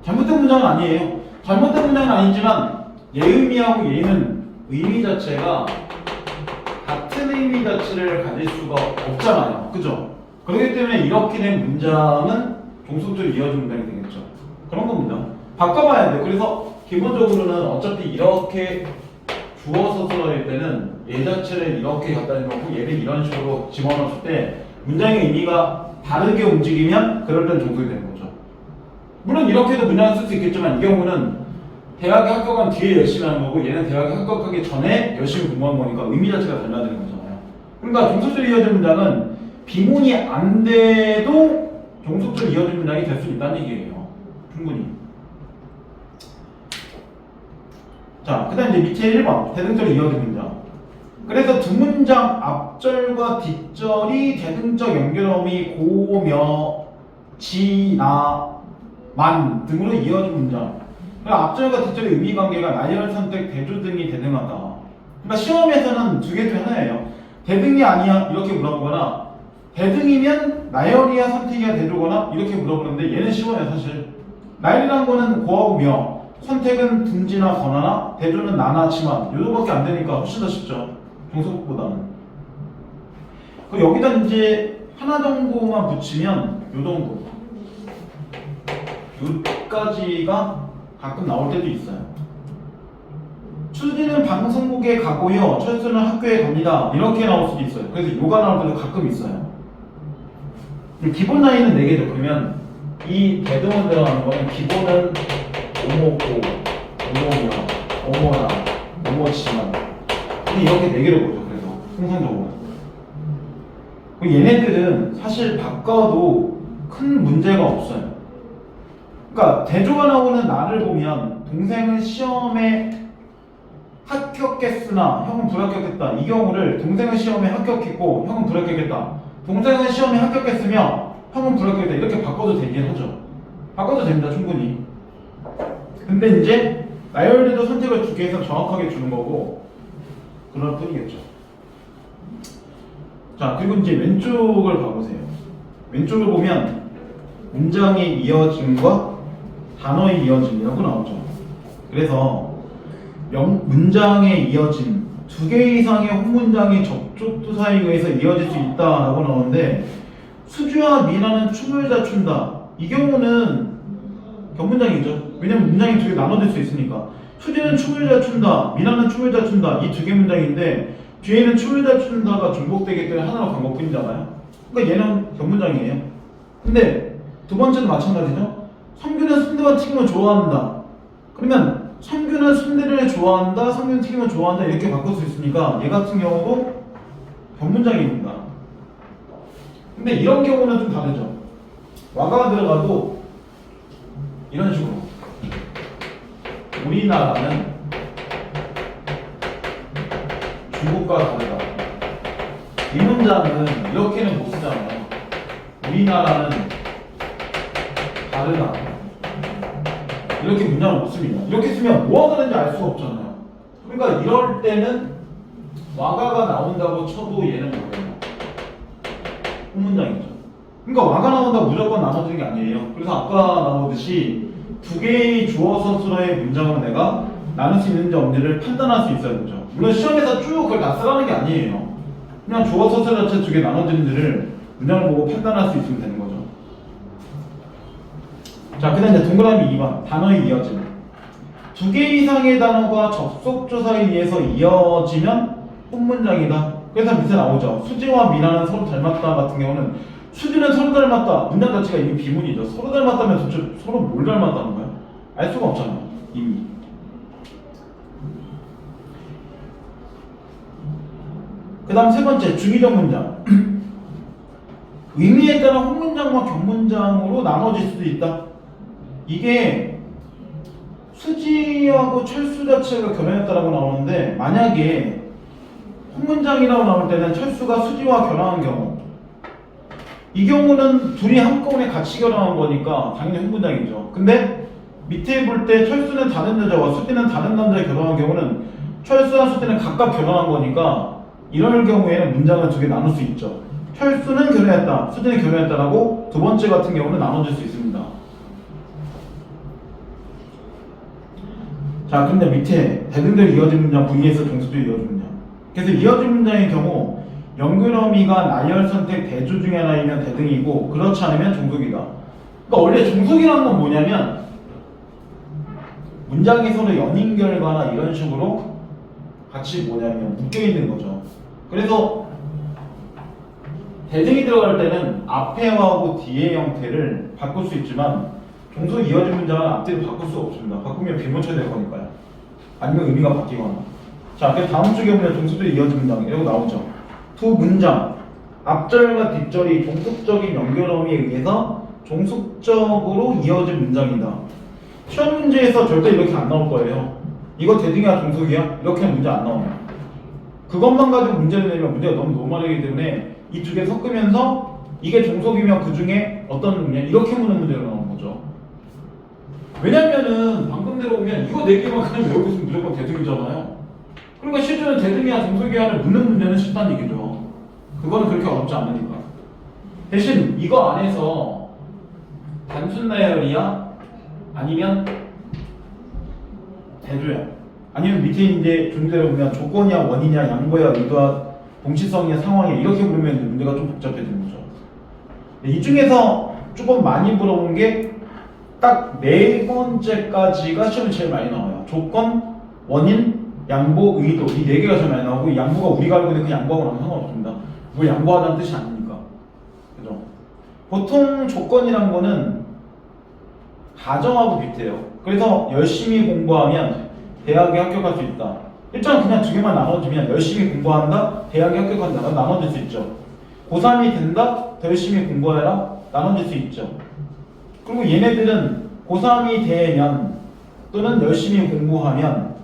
잘못된 문장은 아니에요. 잘못된 문장은 아니지만 예의미하고 예의는 의미 자체가 같은 의미 자체를 가질 수가 없잖아요. 그죠? 그렇기 때문에 이렇게 된 문장은 종속적으로 이어진 문장이 되겠죠. 그런 겁니다. 바꿔봐야 돼요. 그래서 기본적으로는 어차피 이렇게 주어 서술어일 때는 얘 자체를 이렇게 갖다 놓고 얘를 이런 식으로 집어넣었을 때 문장의 의미가 다르게 움직이면 그럴 땐 종속이 되는 거죠. 물론 이렇게도 문장을 쓸 수 있겠지만 이 경우는 대학에 합격한 뒤에 열심히 하는 거고 얘는 대학에 합격하기 전에 열심히 공부한 거니까 의미 자체가 달라지는 거잖아요. 그러니까 종속적으로 이어진 문장은 비문이 안 돼도 종속적으로 이어진 문장이 될 수 있다는 얘기예요. 충분히. 자, 그 다음 이제 밑에 1번 대등적으로 이어진 문장. 그래서 두 문장 앞절과 뒷절이 대등적 연결음이 고, 며, 지, 나, 만 등으로 이어진 문장. 그러니까 앞절과 뒷절의 의미 관계가 나열, 선택, 대조 등이 대등하다. 그러니까 시험에서는 두 개 중 하나예요. 대등이 아니야 이렇게 물어보거나 대등이면 나열이야 선택이야 대조거나 이렇게 물어보는데 얘는 쉬워요 사실. 나열이란 거는 고하고 며, 선택은 둥지나 거나나 대조는 나나 치만 요거밖에 안 되니까 훨씬 더 쉽죠. 종속보다는. 그 여기다 이제 하나 정도만 붙이면 요 정도. 요까지가 가끔 나올 때도 있어요. 수지는 방송국에 가고요. 철수는 학교에 갑니다. 이렇게 나올 수도 있어요. 그래서 요가 나올 때도 가끔 있어요. 기본 라인은 4개죠. 그러면 이 대등원 들어가는 거는 기본은 오모고, 오모며, 오모나, 오모치만 이렇게 4개를 보죠. 그래서 통상적으로 얘네들은 사실 바꿔도 큰 문제가 없어요. 그러니까 대조가 나오는 나를 보면 동생은 시험에 합격했으나 형은 불합격했다. 이 경우를 동생은 시험에 합격했고 형은 불합격했다. 동생은 시험에 합격했으며 형은 불합격했다. 이렇게 바꿔도 되긴 하죠. 바꿔도 됩니다. 충분히. 근데 이제 나열대도 선택을 주기 위해서 정확하게 주는 거고 그럴 뿐이겠죠. 자, 그리고 이제 왼쪽을 봐보세요. 왼쪽을 보면 문장의 이어짐과 단어의 이어짐이라고 나오죠. 그래서 문장의 이어짐, 2개 이상의 혼문장이 접촉투사에 의해서 이어질 수 있다라고 나오는데 수주와 미나는 춤을 다 춘다. 이 경우는 견문장이죠. 왜냐면 문장이 두 개 나눠질 수 있으니까. 수지는 춤을 잘 춘다, 미나는 춤을 잘 춘다. 이 두 개 문장인데 뒤에는 춤을 잘 춘다가 중복되기 때문에 하나로 간 것뿐이잖아요. 그러니까 얘는 견문장이에요. 근데 두 번째도 마찬가지죠. 성규는 순대와 튀김을 좋아한다. 그러면 성규는 순대를 좋아한다, 성규는 튀김을 좋아한다 이렇게 바꿀 수 있으니까 얘 같은 경우도 견문장입니다. 근데 이런 경우는 좀 다르죠. 와가가 들어가도 이런 식으로 우리나라는 중국과 다르다. 이 문장은 이렇게는 못 쓰잖아요. 우리나라는 다르다. 이렇게 문장을 못 씁니다. 이렇게 쓰면 뭐가 다른지 알 수가 없잖아요. 그러니까 이럴 때는 와가가 나온다고 쳐도 얘는 뭐예요? 혼문장이죠. 그러니까 와가 나온다고 무조건 나눠지는 게 아니에요. 그래서 아까 나오듯이 두 개의 주어 서술어의 문장으로 내가 나눌 수 있는지 없는지를 판단할 수 있어야 되죠. 물론 시험에서 쭉 그걸 다 쓰라는 게 아니에요. 그냥 주어 서술 자체 두 개 나눠지는지를 문장을 보고 판단할 수 있으면 되는 거죠. 자, 그 다음 이제 동그라미 2번 단어의 이어짐. 두 개 이상의 단어가 접속조 사이에서 이어지면 혼문장이다. 그래서 밑에 나오죠. 수지와 미나는 서로 닮았다 같은 경우는 수지는 서로 닮았다. 문장 자체가 이미 비문이죠. 서로 닮았다면 도대체 서로 뭘 닮았다는 거야? 알 수가 없잖아요. 이미. 그 다음 세 번째 중의적 문장. 의미에 따라 혼문장과 견문장으로 나눠질 수도 있다. 이게 수지하고 철수 자체가 결혼했다라고 나오는데 만약에 혼문장이라고 나올 때는 철수가 수지와 결혼한 경우 이 경우는 둘이 한꺼번에 같이 결혼한 거니까 당연히 혼문장이죠. 근데 밑에 볼 때 철수는 다른 여자와 수지는 다른 남자에 결혼한 경우는 철수와 수지는 각각 결혼한 거니까 이럴 경우에는 문장을 두 개 나눌 수 있죠. 철수는 결혼했다, 수지는 결혼했다라고 두 번째 같은 경우는 나눠질 수 있습니다. 자, 근데 밑에 대등대로 이어진 문장 vs 동수대로 이어진 문장. 그래서 이어진 문장의 경우 연결어미가 나열 선택 대조 중에 하나이면 대등이고 그렇지 않으면 종속이다. 그러니까 원래 종속이라는 건 뭐냐면 문장이 서로 연인결과나 이런 식으로 같이 뭐냐면 묶여있는 거죠. 그래서 대등이 들어갈 때는 앞에하고 뒤의 형태를 바꿀 수 있지만 종속 이어진 문장은 앞뒤를 바꿀 수 없습니다. 바꾸면 비문처리 될 거니까요. 아니면 의미가 바뀌거나. 자, 그 다음 쪽에 보면 종속도 이어진 문장 이러고 나오죠. 두 문장 앞절과 뒷절이 종속적인 연결어미에 의해서 종속적으로 이어진 문장이다. 시험 문제에서 절대 이렇게 안 나올 거예요. 이거 대등이야 종속이야? 이렇게는 문제 안 나와요. 그것만 가지고 문제를 내면 문제가 너무 노멀하기 때문에 이 두 개 섞으면서 이게 종속이면 그 중에 어떤 문제 이렇게 묻는 문제가 나오는 거죠. 왜냐면은 방금대로 보면 이거 네 개만 그냥 외우고 있으면 무조건 대등이잖아요. 그러니까 실제로는 대등이야 종속이야를 묻는 문제는 쉽다는 얘기죠. 그거는 그렇게 어렵지 않으니까. 대신 이거 안에서 단순 나열이야 아니면 대조야 아니면 밑에 이제 중대로 보면 조건이야 원인이야 양보야 의도야 동시성이야 상황이야 이렇게 부르면 문제가 좀 복잡해지는 거죠. 이 중에서 조금 많이 물어본 게 딱 네 번째까지가 시험에 제일 많이 나와요. 조건, 원인, 양보, 의도 이 네 개가 제일 많이 나오고 이 양보가 우리가 알고 있는 그 양보하고는 상관없습니다. 뭘 양보하다는 뜻이 아니니까. 그죠? 보통 조건이란 거는 가정하고 비슷해요. 그래서 열심히 공부하면 대학에 합격할 수 있다. 일단 그냥 두 개만 나눠주면 열심히 공부한다, 대학에 합격한다 나눠질 수 있죠. 고3이 된다, 더 열심히 공부해라 나눠질 수 있죠. 그리고 얘네들은 고3이 되면 또는 열심히 공부하면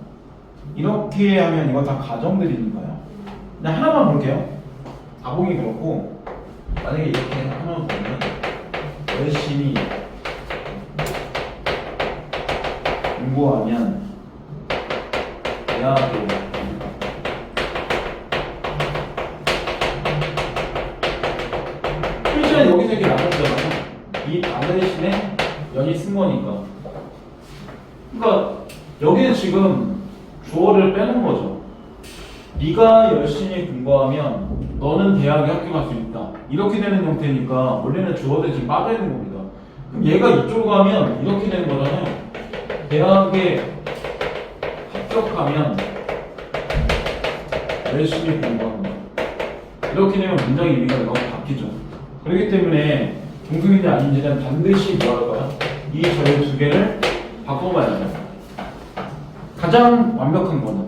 이렇게 하면 이거 다 가정들이니까요. 그냥 하나만 볼게요. 다봉이 그렇고 만약에 이렇게 하나만 보면 열심히 공부하면 대학을 실제는 여기서 이렇게 나눴잖아요. 이 단어 대신에 연이 쓴 거니까. 그러니까 여기는 지금 주어를 빼는 거죠. 네가 열심히 공부하면 너는 대학에 합격할 수 있다. 이렇게 되는 형태니까 원래는 주어 대신 빠져 있는 겁니다. 그럼 얘가 이쪽으로 가면 이렇게 되는 거잖아요. 대학에 합격하면 열심히 공부한다. 이렇게 되면 문장의 의미가 너무 바뀌죠. 그렇기 때문에 종속인지 아닌지는 반드시 뭐 할 거야? 이 절의 두 개를 바꿔봐야 돼요. 가장 완벽한 거는.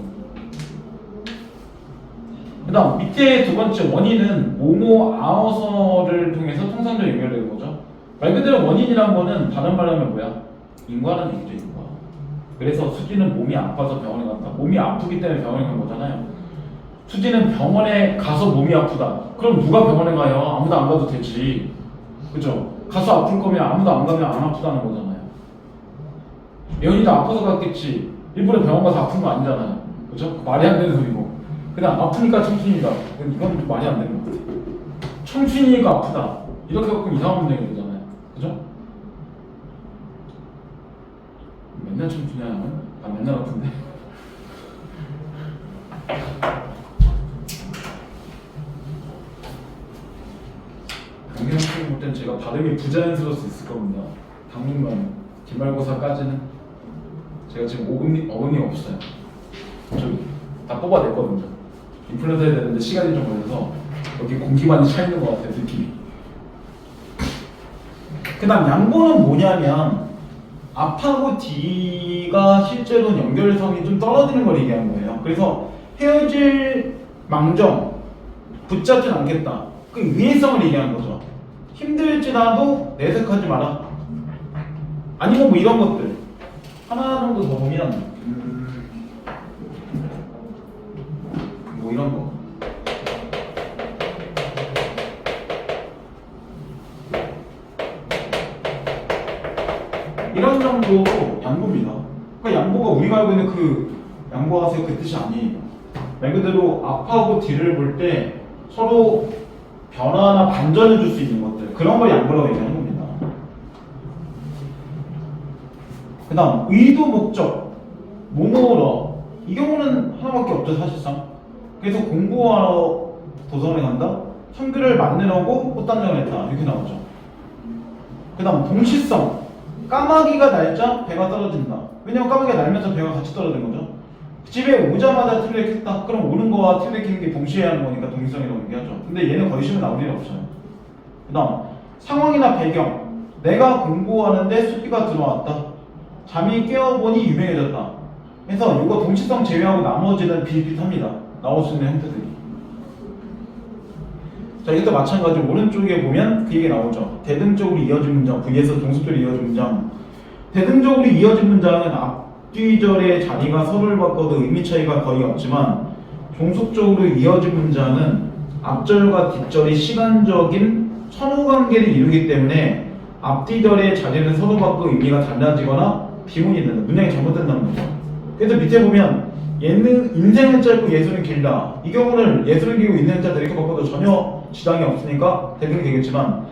그 다음 밑에 두 번째 원인은 뭐뭐 아어서를 통해서 통상적 연결되는 거죠. 말 그대로 원인이란 거는 다른 말로 하면 뭐야? 인과라는 얘기죠, 인과. 그래서 수지는 몸이 아파서 병원에 간다. 몸이 아프기 때문에 병원에 간 거잖아요. 수지는 병원에 가서 몸이 아프다. 그럼 누가 병원에 가요? 아무도 안 가도 되지. 그죠? 가서 아플 거면 아무도 안 가면 안 아프다는 거잖아요. 예언이도 아파서 갔겠지. 일부러 병원 가서 아픈 거 아니잖아요. 그죠? 말이 안 되는 소리고. 그냥 아프니까 청춘이다. 이건 좀 말이 안 되는 거 같아요. 청춘이니까 아프다. 이렇게 갖고 이상한 문제가 되잖아요. 그죠? 맨날 청춘이야, 형은? 나 맨날 아픈데. 강민학생 볼 땐 제가 발음이 부자연스러울 수 있을 겁니다. 당분간 기말고사까지는 제가 지금 어금니 없어요. 저기 다 뽑아냈거든요. 임플란트 해야 되는데 시간이 좀 걸려서 여기 공기만이 차 있는 것 같아요, 느낌이. 그 다음 양보는 뭐냐면 앞하고 뒤가 실제로 연결성이 좀 떨어지는 걸 얘기하는 거예요. 그래서 헤어질 망정, 붙잡진 않겠다. 그 위해성을 얘기하는 거죠. 힘들지라도 내색하지 마라. 아니면 뭐 이런 것들 하나 정도 더 보면 뭐 이런 거 이런 정도 양보입니다. 그러니까 양보가 우리가 알고 있는 그 양보하세요 그 뜻이 아니에요. 말 그대로 앞하고 뒤를 볼 때 서로 변화나 반전을 줄 수 있는 것들 그런 걸 양보라고 얘기하는 겁니다. 그 다음 의도 목적 뭐뭐러 이 경우는 하나밖에 없죠 사실상. 그래서 공부하러 도서관에 간다 성교를 만나려고 꽃단장을 했다 이렇게 나오죠. 그 다음 동시성 까마귀가 날자 배가 떨어진다. 왜냐면 까마귀가 날면서 배가 같이 떨어진 거죠. 집에 오자마자 트랙 했다. 그럼 오는 거와 트랙 하는 게 동시에 하는 거니까 동시성이라고 얘기하죠. 근데 얘는 거의 시험에 나올 일이 없어요. 그 다음 상황이나 배경 내가 공부하는데 수비가 들어왔다. 잠이 깨어보니 유명해졌다. 그래서 이거 동시성 제외하고 나머지는 비슷비슷합니다. 나올 수 있는 형태들이. 자 이것도 마찬가지로 오른쪽에 보면 그 얘기 나오죠. 대등적으로 이어진 문장 vs 동속적으로 이어진 문장. 대등적으로 이어진 문장은 앞뒤절의 자리가 서로를 바꿔도 의미 차이가 거의 없지만 종속적으로 이어진 문장은 앞절과 뒷절이 시간적인 선후관계를 이루기 때문에 앞뒤절의 자리를 서로 바꿔 의미가 달라지거나 비문이 된다. 문장이 잘못된다는 거죠. 그래서 밑에 보면 얘는 인생은 짧고 예술은 길다. 이 경우는 예술은 길고 인생은 짧다 이렇게 바꿔도 전혀 지장이 없으니까 대등이 되겠지만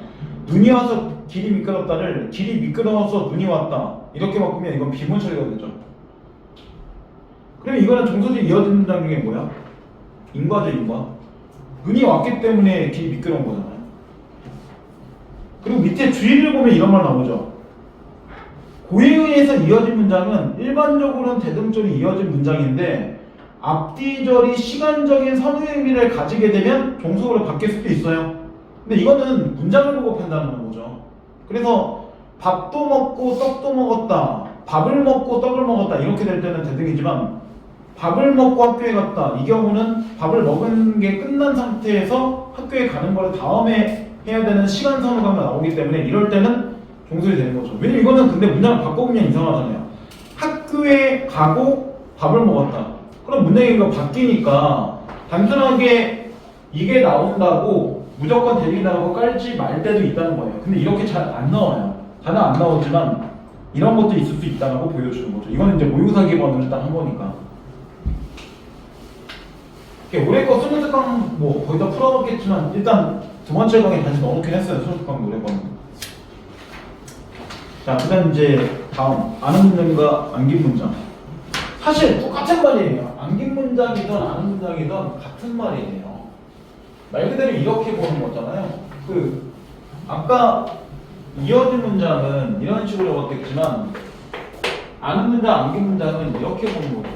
눈이 와서 길이 미끄럽다를 길이 미끄러워서 눈이 왔다 이렇게 바꾸면 이건 비문 처리가 되죠. 그러면 이거는 정서적 이어진 문장 중에 뭐야? 인과죠 인과. 눈이 왔기 때문에 길이 미끄러운 거잖아요. 그리고 밑에 주의를 보면 이런 말 나오죠. 고에 의해서 이어진 문장은 일반적으로는 대등절이 이어진 문장인데 앞뒤절이 시간적인 선후의 의미를 가지게 되면 종속으로 바뀔 수도 있어요. 근데 이거는 문장을 보고 판단하는 거죠. 그래서 밥도 먹고 떡도 먹었다, 밥을 먹고 떡을 먹었다 이렇게 될 때는 대등이지만 밥을 먹고 학교에 갔다 이 경우는 밥을 먹은 게 끝난 상태에서 학교에 가는 걸 다음에 해야 되는 시간 선후가 나오기 때문에 이럴 때는 종속이 되는 거죠. 왜냐면 이거는 근데 문장을 바꿔보면 이상하잖아요. 학교에 가고 밥을 먹었다. 그럼 문장이 이거 바뀌니까 단순하게 이게 나온다고 무조건 대리나라고 깔지 말 때도 있다는 거예요. 근데 이렇게 잘 안 나와요. 다는 안 나오지만 이런 것도 있을 수 있다고 보여주는 거죠. 이거는 이제 모의고사 기반으로 딱 한 거니까. 올해 거 수능 특강 뭐 거의 다 풀어봤겠지만 일단 두 번째 강에 다시 넣어놓긴 했어요. 수능 특강 노래 거는. 자, 그다음 이제 다음 아는 문장과 암긴 문장. 사실 똑같은 말이에요. 암긴 문장이든 아는 문장이든 같은 말이에요. 말 그대로 이렇게 보는 거잖아요. 아까 이어진 문장은 이런 식으로 적었겠지만 아는 문장, 암긴 문장은 이렇게 보는 거죠.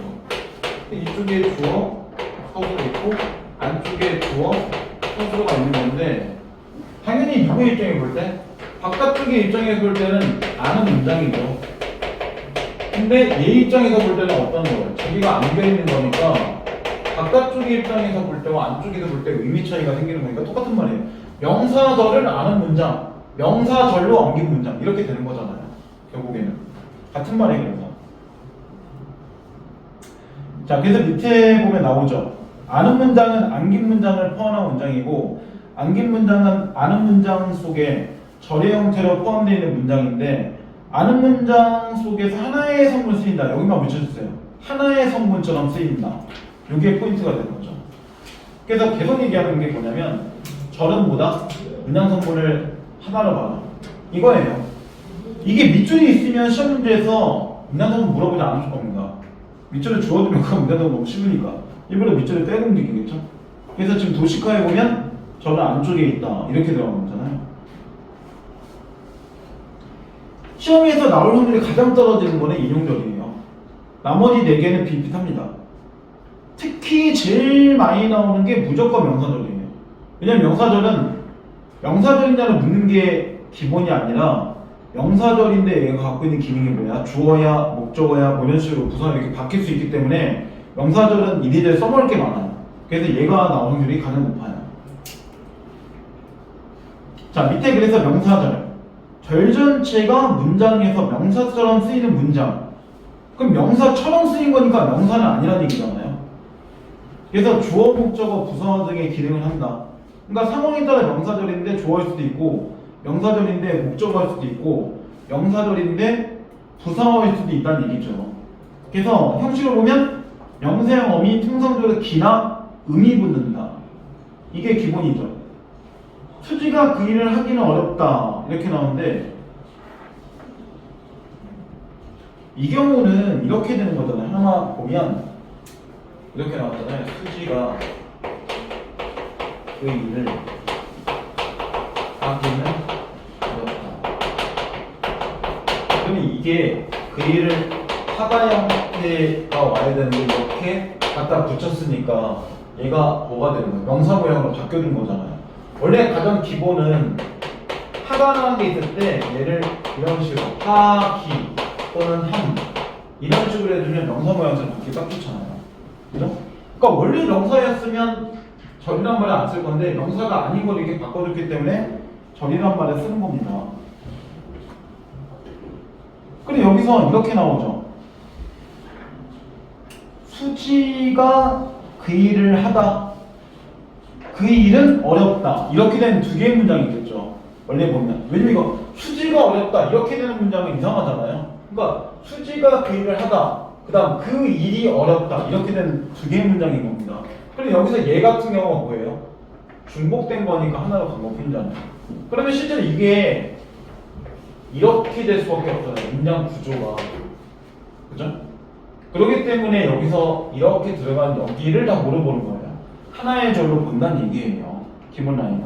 이쪽에 주어, 서술어 있고 안쪽에 주어, 서술어가 있는 건데 당연히 누구의 입장에 볼 때? 바깥쪽의 입장에서 볼 때는 아는 문장이죠. 근데 얘 입장에서 볼 때는 어떤 거예요? 저기가 안겨 있는 거니까 바깥쪽의 입장에서 볼 때와 안쪽에서 볼 때 의미 차이가 생기는 거니까 똑같은 말이에요. 명사절을 아는 문장, 명사절로 옮긴 문장 이렇게 되는 거잖아요. 결국에는 같은 말이에요. 그래서 자, 그래서 밑에 보면 나오죠. 아는 문장은 안긴 문장을 포함한 문장이고 안긴 문장은 아는 문장 속에 절의 형태로 포함되어 있는 문장인데 아는 문장 속에서 하나의 성분 쓰인다. 여기만 붙여주세요. 하나의 성분처럼 쓰인다. 이게 포인트가 되는 거죠. 그래서 계속 얘기하는 게 뭐냐면 절은 뭐다? 문장 성분을 하나로 봐라. 이거예요. 이게 밑줄이 있으면 시험 문제에서 문장 성분 물어보지 않을 겁니다. 밑줄을 주어두면 그 문장 성분 너무 쉬우니까 일부러 밑줄을 빼고 움직이겠죠. 그래서 지금 도식화해 보면 절은 안쪽에 있다. 이렇게 들어가는 거잖아요. 시험에서 나올 확률이 가장 떨어지는 거는 인용절이에요. 나머지 4개는 비슷합니다. 특히 제일 많이 나오는 게 무조건 명사절이에요. 왜냐면 명사절이냐를 묻는 게 기본이 아니라 명사절인데 얘가 갖고 있는 기능이 뭐야? 주어야, 목적어야, 뭐 이런 식으로 부사가 이렇게 바뀔 수 있기 때문에 명사절은 이리저리 써먹을 게 많아요. 그래서 얘가 나올 확률이 가장 높아요. 자, 밑에 그래서 명사절. 절 전체가 문장에서 명사처럼 쓰이는 문장. 그럼 명사처럼 쓰인 거니까 명사는 아니라는 얘기잖아요. 그래서 주어, 목적어, 부사 등의 기능을 한다. 그러니까 상황에 따라 명사절인데 주어일 수도 있고 명사절인데 목적어일 수도 있고 명사절인데 부사어일 수도 있다는 얘기죠. 그래서 형식을 보면 명사형 어미 통상적으로 기나 음이 붙는다. 이게 기본이죠. 수지가 그 일을 하기는 어렵다 이렇게 나오는데 이 경우는 이렇게 되는 거잖아요. 하나 보면 이렇게 나왔잖아요. 수지가 그 일을 하기는 어렵다. 그러면 이게 그 일을 하다 형태가 와야 되는데 이렇게 갖다 붙였으니까 얘가 뭐가 되는 거예요? 명사 모양으로 바뀌어진 거잖아요. 원래 가장 기본은 하다라는 게 있을 때 얘를 이런 식으로 하기 또는 함 이런 식으로 해주면 명사 모양처럼 바뀌기 딱 좋잖아요. 그죠? 그러니까 원래 명사였으면 절이란 말을 안 쓸 건데 명사가 아닌 걸 이렇게 바꿔줬기 때문에 절이란 말을 쓰는 겁니다. 그리고 여기서 이렇게 나오죠. 수지가 그 일을 하다. 그 일은 어렵다. 이렇게 된 2개의 문장이 있겠죠. 원래 보면. 왜냐면 이거 수지가 어렵다. 이렇게 되는 문장은 이상하잖아요. 그러니까 수지가 그 일을 하다. 그 다음 그 일이 어렵다. 이렇게 된 2개의 문장인 겁니다. 그럼 여기서 얘 같은 경우가 뭐예요? 중복된 거니까 하나로 반복했잖아요. 그러면 실제로 이게 이렇게 될 수밖에 없잖아요. 문장 구조가. 그죠? 그렇기 때문에 여기서 이렇게 들어간 여기를 다 물어보는 거예요. 하나의 절로 본다는 얘기예요. 기본 라인은.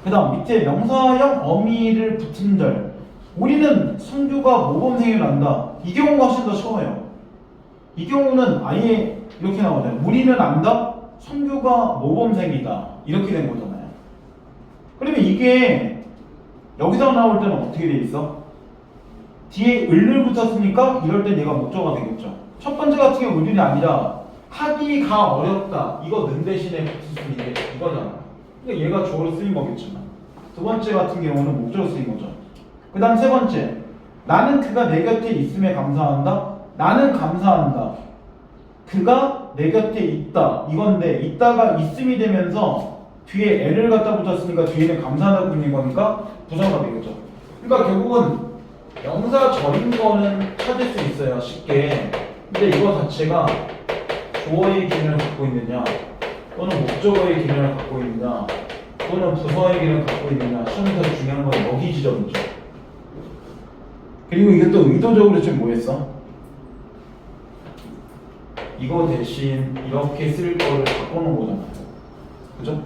그 다음 밑에 명사형 어미를 붙인 절. 우리는 성규가 모범생을 안다. 이 경우가 훨씬 더 쉬워요. 이 경우는 아예 이렇게 나오잖아요. 우리는 안다. 성규가 모범생이다. 이렇게 된 거잖아요. 그러면 이게 여기서 나올 때는 어떻게 돼 있어? 뒤에 을을 붙였으니까 이럴 땐 얘가 목적어가 되겠죠. 첫 번째 같은 경우 을이 아니라 하기가 어렵다. 이거 는 대신에 붙였으니 이거잖아. 그러니까 얘가 주어로 쓰인 거겠지만. 두 번째 같은 경우는 목적어로 쓰인 거죠. 그 다음 세 번째. 나는 그가 내 곁에 있음에 감사한다. 나는 감사한다. 그가 내 곁에 있다. 이건데 있다가 있음이 되면서 뒤에 L을 갖다 붙였으니까 뒤에는 감사하다고 붙는 거니까 부사가 되겠죠. 그러니까 결국은 명사절인 거는 찾을 수 있어요. 쉽게. 근데 이거 자체가 주어의 기능을 갖고 있느냐 또는 목적어의 기능을 갖고 있느냐 또는 부서의 기능을 갖고 있느냐 시험에서 중요한 건 여기 지점이죠. 그리고 이게 또 의도적으로 지금 뭐 했어? 이거 대신 이렇게 쓸 거를 바꿔놓은 거잖아요. 그죠?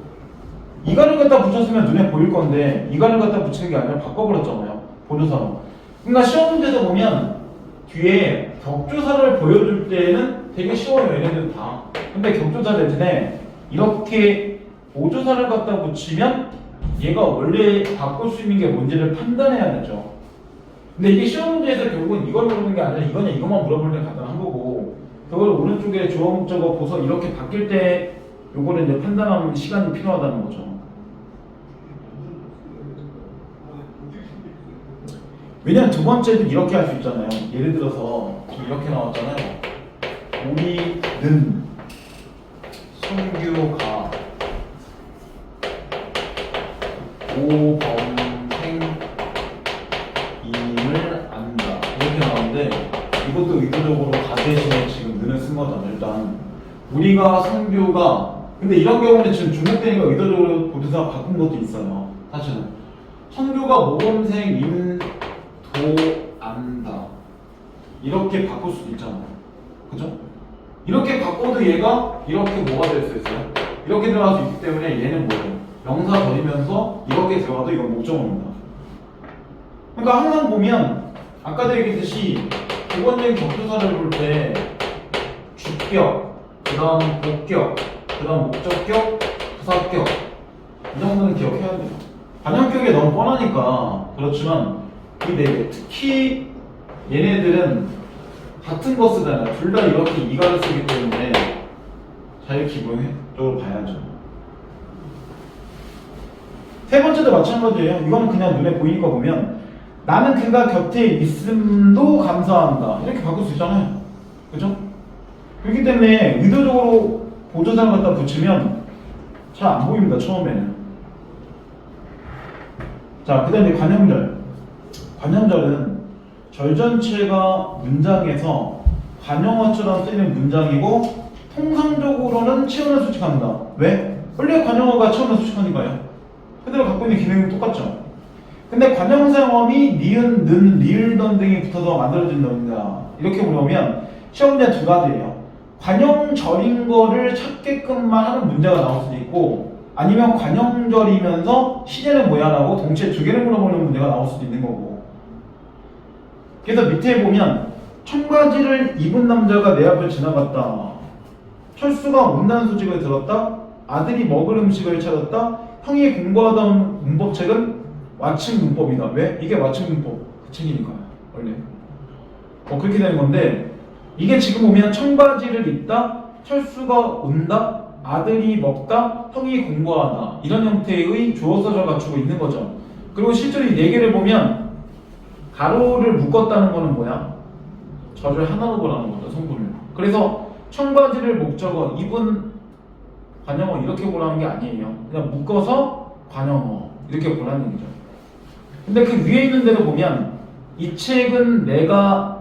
이간을 갖다 붙였으면 눈에 보일 건데 이간을 갖다 붙이는 게 아니라 바꿔버렸잖아요. 보조사로. 그러니까 시험 문제에서 보면 뒤에 격조사를 보여줄 때는 되게 쉬워요. 얘네들 다. 근데 격조사 대신에 이렇게 보조사를 갖다 붙이면 얘가 원래 바꿀 수 있는 게 뭔지를 판단해야 되죠. 근데 이게 시험 문제에서 결국은 이걸 물어보는 게 아니라 이거냐 이것만 물어볼 때 간단한 거고 그걸 오른쪽에 주어 목적어 보서 이렇게 바뀔 때 요거를 이제 판단하는 시간이 필요하다는 거죠. 왜냐면 두 번째도 이렇게 할 수 있잖아요. 예를 들어서 이렇게 나왔잖아요. 우리는 성규가 오범생임을 안다. 이렇게 나오는데 이것도 의도적으로 가 대신에 지금 는을 쓴 거잖아요. 일단 우리가 성규가 근데 이런 경우는 지금 중복되니까 의도적으로 보조사 바꾼 것도 있어요. 사실은 성규가 모범생임도 안다. 이렇게 바꿀 수도 있잖아요. 그죠? 이렇게 바꿔도 얘가 이렇게 뭐가 될 수 있어요? 이렇게 들어갈 수 있기 때문에 얘는 뭐예요? 명사 버리면서 이렇게 들어가도 이건 목적어입니다. 그러니까 항상 보면 아까도 얘기했듯이 기본적인 격조사를 볼 때 주격, 그 다음 복격, 그 다음 목적격, 부사격 이 정도는 기억해야 돼요. 반영격이 너무 뻔하니까 그렇지만 이 네 개, 특히 얘네들은 같은 거 쓰잖아요. 둘 다 이렇게 이가를 쓰기 때문에 잘 기본적으로 봐야죠. 세 번째도 마찬가지예요. 이거는 그냥 눈에 보이니까 보면 나는 그가 곁에 있음도 감사한다. 이렇게 바꿀 수 있잖아요. 그죠? 그렇기 때문에 의도적으로 보조사를 갖다 붙이면 잘 안 보입니다. 처음에는. 자, 그 다음에 관형절. 관형절은 절 전체가 문장에서 관형어처럼 쓰이는 문장이고 통상적으로는 치어를 수식한다. 왜? 원래 관형어가 치어를 수식하니까요. 그대로 갖고 있는 기능은 똑같죠. 근데 관형사형어미 니은, 는, 리을던 등이 붙어서 만들어진 겁니다. 이렇게 물어보면 시험 문제 두 가지예요. 관형절인 거를 찾게끔만 하는 문제가 나올 수도 있고 아니면 관형절이면서 시제는 뭐야 라고 동시에 두 개를 물어보는 문제가 나올 수도 있는 거고. 그래서 밑에 보면 청바지를 입은 남자가 내 앞을 지나갔다. 철수가 온난 수직을 들었다. 아들이 먹을 음식을 찾았다. 형이 공부하던 문법책은 와칭 문법이다. 왜? 이게 와칭 문법 그 책이니까요. 원래 그렇게 되는 건데 이게 지금 보면 청바지를 입다. 철수가 온다. 아들이 먹다. 형이 공부하다. 이런 형태의 주어서절 갖추고 있는 거죠. 그리고 실제로 이 네 개를 보면 가로를 묶었다는 거는 뭐야? 절을 하나로 보라는 거죠. 성분을. 그래서 청바지를 목적어, 입은 관형어 이렇게 보라는 게 아니에요. 그냥 묶어서 관형어 이렇게 보라는 얘기죠. 근데 그 위에 있는 대로 보면 이 책은 내가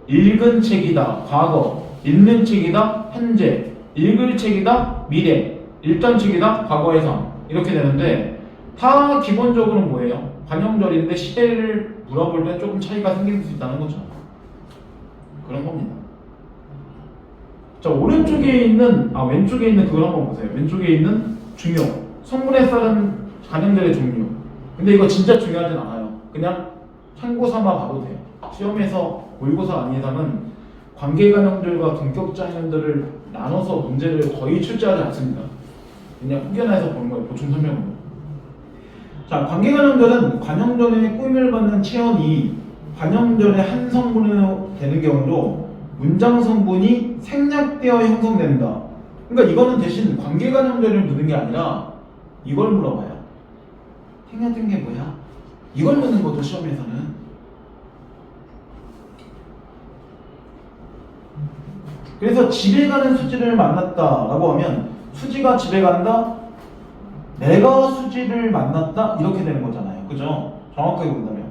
읽은 책이다. 과거. 읽는 책이다. 현재. 읽을 책이다. 미래. 읽던 책이다. 과거의상. 이렇게 되는데 다 기본적으로 뭐예요? 관형절인데 시대를 물어볼 때 조금 차이가 생길 수 있다는 거죠. 그런 겁니다. 자, 오른쪽에 있는 왼쪽에 있는 그걸 한번 보세요. 왼쪽에 있는 중요. 성분에 따른 관형절의 종류. 근데 이거 진짜 중요하진 않아요. 그냥 참고 삼아 봐도 돼요. 시험에서 모의고사 아닌 이상은 관계관형절과 동격자형들을 나눠서 문제를 거의 출제하지 않습니다. 그냥 후견해서 보는 거예요. 보충 설명으로. 자, 관계관형절은 관형절의 꾸밈을 받는 체언이 관형절의 한 성분으로 되는 경우로 문장 성분이 생략되어 형성된다. 그러니까 이거는 대신 관계관형절을 묻는 게 아니라 이걸 물어봐요. 생략된 게 뭐야? 이걸 묻는 거죠, 시험에서는. 그래서 집에 가는 수지를 만났다라고 하면 수지가 집에 간다? 내가 수지를 만났다? 이렇게 되는 거잖아요. 그죠? 정확하게 본다면.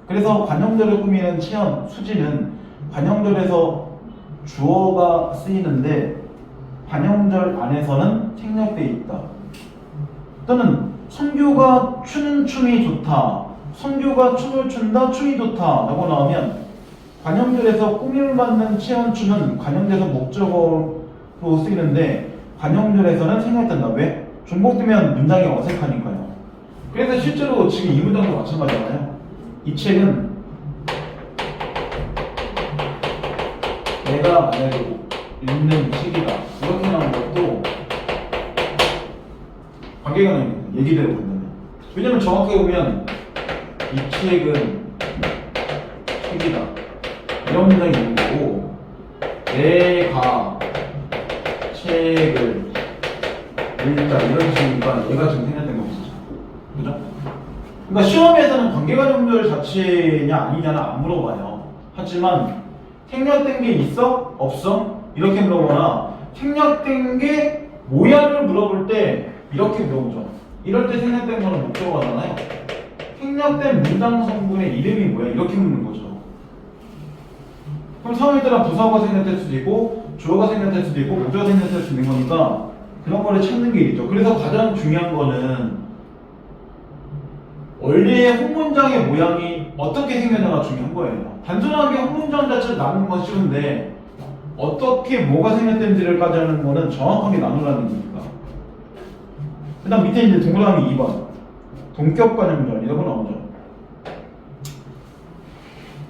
그래서 관형절을 꾸미는 체언, 수지는 관형절에서 주어가 쓰이는데 관형절 안에서는 생략되어 있다. 또는 성규가 추는 춤이 좋다. 성규가 춤을 춘다. 춤이 좋다. 라고 나오면 관형절에서 꾸밈을 받는 체언추는 관형절에서 목적어로 쓰이는데 관형절에서는 생략된다. 왜? 중복되면 문장이 어색하니까요. 그래서 실제로 지금 이 문장도 마찬가지잖아요. 이 책은 내가 만약에 읽는 책이다 이렇게 나온 것도 관계가 있는 얘기대로 본다면. 왜냐면 정확하게 보면 이 책은 책이다 이런 문장이 있는 거고, 내가 책을 읽다 이런 식이니까 얘가 지금 생략된 거죠. 그죠? 그러니까 시험에서는 관계가정절 자체냐 아니냐는 안 물어봐요. 하지만 생략된 게 있어? 없어? 이렇게 물어보거나 생략된 게 뭐야를 물어볼 때 이렇게 물어보죠. 이럴 때 생략된 거는 목적어잖아요. 생략된 문장 성분의 이름이 뭐야? 이렇게 묻는 거죠. 그럼 상황에 따라 부사어가 생략될 수도 있고 주어가 생략될 수도 있고 목적어가 생략될 수 있는 거니까 그런 거를 찾는 게 있죠. 그래서 가장 중요한 거는 원래의 홍문장의 모양이 어떻게 생겼냐가 중요한 거예요. 단순하게 홍문장 자체를 나누는 건 쉬운데 어떻게 뭐가 생략된지를 까지하는 거는 정확하게 나누라는 얘기니까. 그 다음 밑에 이제 동그라미 2번 동격관용절 이런 거 나오죠.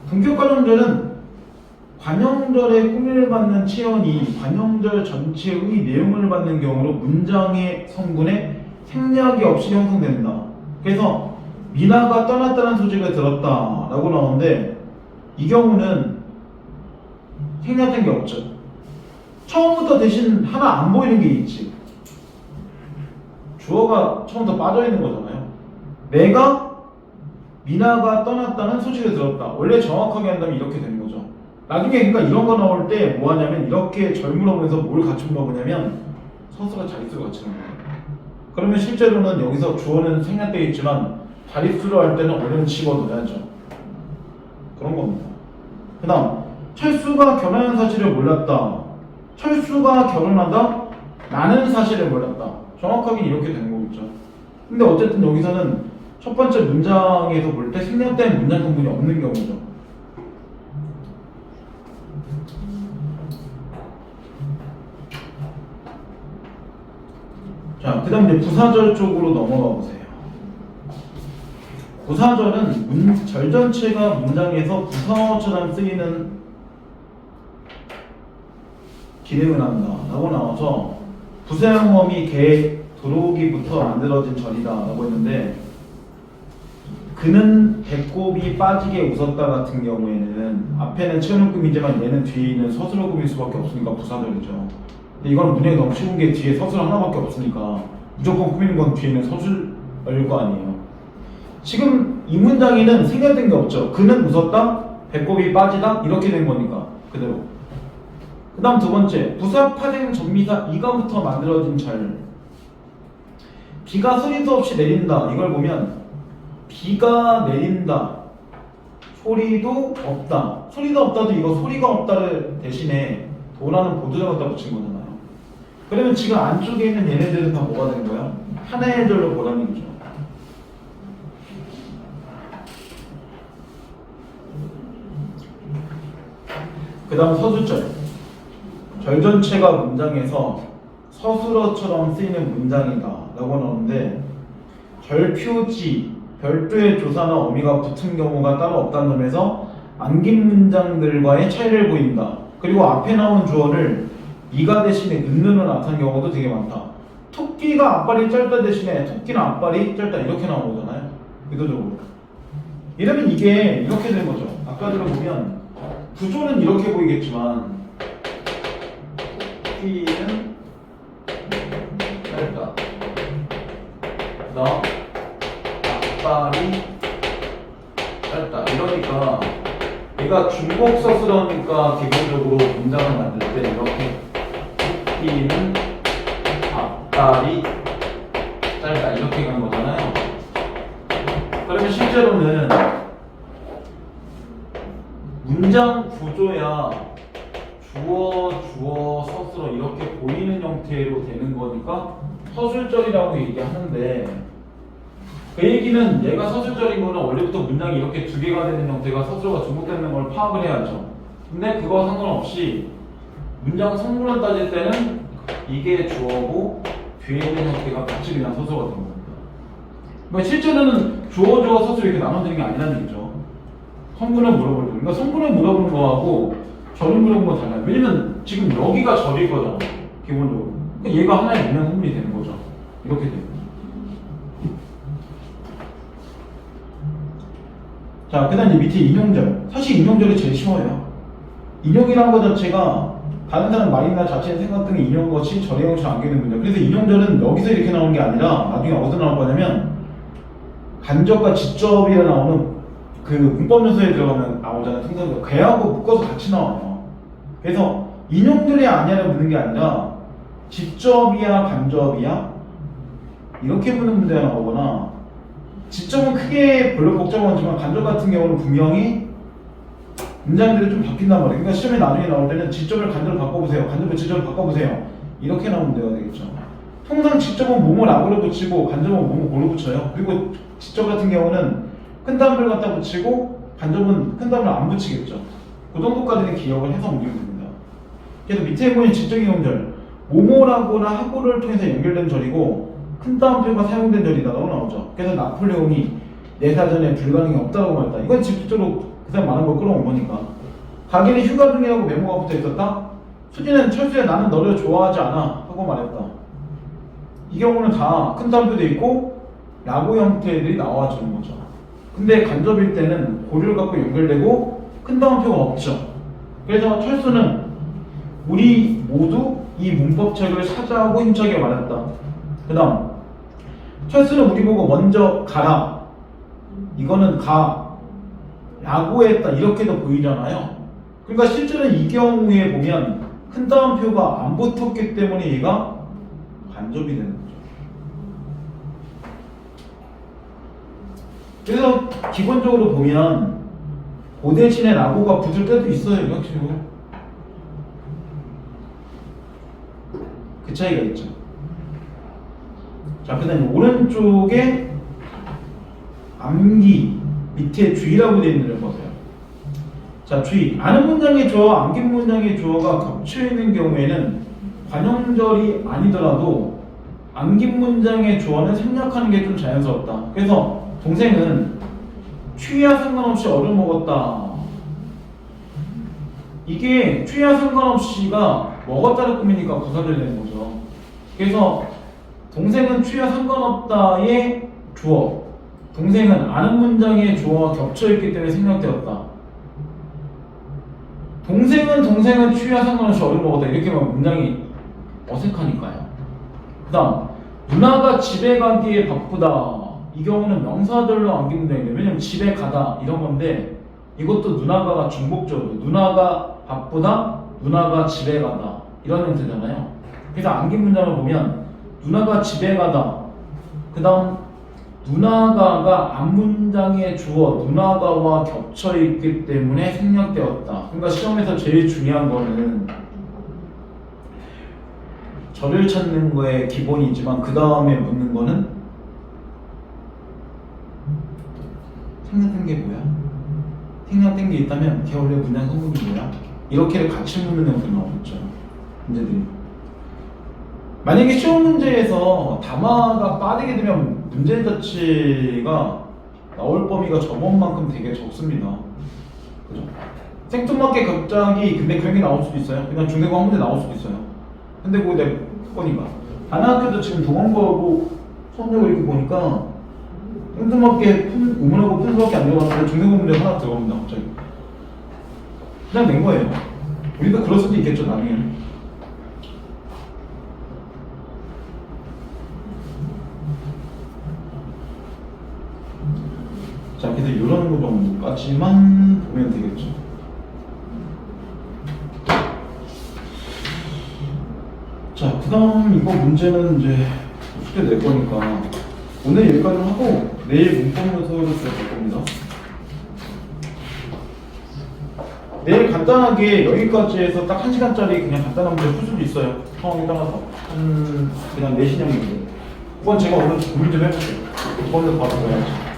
동격관용절은 관용절에 꾸미를 받는 체언이 관용절 전체의 내용을 받는 경우로 문장의 성분에 생략이 없이 형성된다. 그래서 미나가 떠났다는 소식을 들었다 라고 나오는데 이 경우는 생략된 게 없죠. 처음부터 대신 하나 안 보이는 게 있지. 주어가 처음부터 빠져 있는 거잖아요. 내가 미나가 떠났다는 소식을 들었다. 원래 정확하게 한다면 이렇게 되는 거죠. 나중에 그러니까 이런 거 나올 때 뭐 하냐면 이렇게 절 물어보면서 뭘 같이 물어보냐면 서술과 자릿수를 같이 넣는 거예요. 그러면 실제로는 여기서 주어는 생략되어 있지만 자릿수로 할 때는 원래는 집어넣어야죠. 그런 겁니다. 그 다음 철수가 결혼한 사실을 몰랐다. 철수가 결혼하다 나는 사실을 몰랐다. 정확하게 이렇게 된 거겠죠. 근데 어쨌든 여기서는 첫 번째 문장에서 볼 때 생략된 문장 성분이 없는 경우죠. 자, 그 다음 이제 부사절 쪽으로 넘어가 보세요. 부사절은 절 전체가 문장에서 부사어처럼 쓰이는 기능을 한다 라고 나와서 부사형어미 계획 들어오기부터 만들어진 절이다 라고 했는데, 그는 배꼽이 빠지게 웃었다 같은 경우에는 앞에는 채우는 꿈이지만 얘는 뒤에 있는 서술어 꿈일 수밖에 없으니까 부사절이죠. 근데 이건 문장이 너무 쉬운 게 뒤에 서술 하나밖에 없으니까 무조건 꾸미는 건 뒤에 있는 서술일 거 아니에요. 지금 이 문장에는 생략된 게 없죠. 그는 웃었다, 배꼽이 빠지다 이렇게 된 거니까 그대로. 그 다음 두 번째 부사, 파생, 전미사 이가부터 만들어진 절. 비가 소리도 없이 내린다 이걸 보면 비가 내린다 소리도 없다. 소리도 없다도 이거 소리가 없다를 대신에 도라는 보조자 갖다 붙인 거잖아요. 그러면 지금 안쪽에 있는 얘네들은 다 뭐가 되는 거야? 하나의 절로 보라는 거죠. 그 다음 서술절. 절 전체가 문장에서 서술어처럼 쓰이는 문장이다 라고 나오는데, 절표지, 별도의 조사나 어미가 붙은 경우가 따로 없다는 점에서 안긴 문장들과의 차이를 보인다. 그리고 앞에 나온 주어를 이가 대신에 는으로 나타낸 경우도 되게 많다. 토끼가 앞발이 짧다 대신에 토끼는 앞발이 짧다 이렇게 나온 거잖아요. 의도적으로. 이러면 이게 이렇게 된 거죠. 아까 들어보면 구조는 이렇게 보이겠지만 토끼는 짧다. 그다음 앞발이 짧다. 이러니까 얘가 중복 서술어니까 기본적으로 문장을 만들 때 이렇게 토끼는 앞발이 짧다 이렇게 간 거잖아요. 그러면 실제로는 문장 구조야 주어, 서술어 이렇게 보이는 형태로 되는 거니까 서술절이라고 얘기하는데, 그 얘기는 얘가 서술절인 거는 원래부터 문장이 이렇게 두 개가 되는 형태가 서술어가 중복되는 걸 파악을 해야죠. 근데 그거 상관없이 문장 성분을 따질 때는 이게 주어고 뒤에 있는 형태가 같이 그냥 서술가 된 겁니다. 그러니까 실제로는 주어 서술 이렇게 나눠지는 게 아니라는 얘기죠. 성분을 물어볼 때. 그러니까 성분을 물어보는 거하고 절을 물어보는 건 달라요. 왜냐면 지금 여기가 절일 거잖아. 기본적으로. 그러니까 얘가 하나의 분명 성분이 되는 거죠. 이렇게 돼요. 자, 그 다음 밑에 인용절. 사실 인용절이 제일 쉬워요. 인용이라는 것 자체가 다른 사람 말이나 자체의 생각 등의 인용 것이 절의 형식을 안기는 문제. 그래서 인용절은 여기서 이렇게 나오는 게 아니라 나중에 어디서 나올 거냐면 간접과 직접이라 나오는 그 문법 요소에 들어가면 나오잖아요. 통상적으로 걔하고 묶어서 같이 나와요. 그래서 인용절이 아니냐를 묻는 게 아니라 직접이야 간접이야 이렇게 묻는 문제가 나오거나 직접은 크게 별로 복잡하지만 간접 같은 경우는 분명히 문장들이 좀 바뀐단 말이에요. 그러니까 시험에 나중에 나올 때는 직접을 간접을 바꿔보세요. 간접을 직접을 바꿔보세요. 이렇게 나오면 문제가 되겠죠. 통상 직접은 뭐뭐 라고를 붙이고 간접은 뭐뭐 고를 붙여요. 그리고 직접 같은 경우는 큰 단어를 갖다 붙이고 간접은 큰 단어를 안 붙이겠죠. 그 정도까지는 기억을 해서 옮기면 됩니다. 그래서 밑에 보면 직접이용절 뭐뭐라고나 하고를 통해서 연결된 절이고 큰 따옴표가 사용된 절이다라고 나오죠. 그래서 나폴레옹이 내 사전에 불가능이 없다고 말했다. 이건 직접적으로 그 사람 많은 걸 끌어온 거니까. 가기는 휴가 중이라고 메모가 붙어 있었다. 수지는 철수야 나는 너를 좋아하지 않아 하고 말했다. 이 경우는 다 큰 따옴표도 있고 라고 형태들이 나와주는 거죠. 근데 간접일 때는 고를 갖고 연결되고 큰 따옴표가 없죠. 그래서 철수는 우리 모두 이 문법책을 사자고 힘차게 말했다. 그 다음 철수는 우리 보고 먼저 가라. 이거는 가 라고 했다. 이렇게도 보이잖아요. 그러니까 실제로는 이 경우에 보면 큰 따옴표가 안 붙었기 때문에 얘가 간접이 되는 거죠. 그래서 기본적으로 보면 그 대신에 라고가 붙을 때도 있어요. 역시로 그 차이가 있죠. 자, 그 다음에 오른쪽에 암기 밑에 주의라고 되어 있는 걸 보세요. 자, 주의. 아는 문장의 주어와 암긴 문장의 주어가 겹쳐 있는 경우에는 관용절이 아니더라도 암긴 문장의 주어는 생략하는 게 좀 자연스럽다. 그래서 동생은 추위와 상관없이 얼음 먹었다. 이게 추위와 상관없이가 먹었다를 꾸미니까 부사절이 되는 거죠. 그래서 동생은 추위와 상관없다의 주어, 동생은 아는 문장의 주어와 겹쳐있기 때문에 생략되었다. 동생은 추위와 상관없이 얼음 먹었다. 이렇게 하면 문장이 어색하니까요. 그 다음 누나가 집에 가기에 바쁘다. 이 경우는 명사절로 암기 문장인데 왜냐면 집에 가다 이런 건데 이것도 누나가가 중복적으로 누나가 바쁘다, 누나가 집에 가다 이런 형태잖아요. 그래서 암기 문장을 보면 누나가 집에 가다 그 다음 누나가가 앞문장의 주어 누나가와 겹쳐있기 때문에 생략되었다. 그러니까 시험에서 제일 중요한 거는 절을 찾는 거에 기본이지만 그 다음에 묻는 거는 생략된 게 뭐야? 생략된 게 있다면 걔 원래 문장 성분이 뭐야? 이렇게를 같이 묻는 형태로 나오겠죠. 문제들이. 만약에 시험 문제에서 담화가 빠르게 되면 문제 자체가 나올 범위가 저번만큼 되게 적습니다. 그죠? 생뚱맞게 갑자기 근데 그런 게 나올 수도 있어요. 그냥 중대고 한 문제 나올 수도 있어요. 근데 그거 내 거니까. 단학교도 지금 동원거하고 수업력을 이렇게 보니까 생뚱맞게 의문하고 푼수밖에 안 들어가는데 중대고 문제 하나 들어갑니다. 갑자기. 그냥 낸 거예요. 우리도 그럴 수도 있겠죠 나중에는. 자, 그래서 이런 거 정도까지만 보면 되겠죠. 자, 그 다음 이거 문제는 이제 숙제 낼 거니까 오늘 여기까지 하고 내일 문법 요소로 들어갈 겁니다. 내일 간단하게 여기까지 해서 딱 1시간짜리 그냥 간단한 문제 풀 수도 있어요. 상황에 따라서. 그냥 내신형인데. 그건 제가 오늘 고민 좀 해볼게요. 이번에 바로 가야지.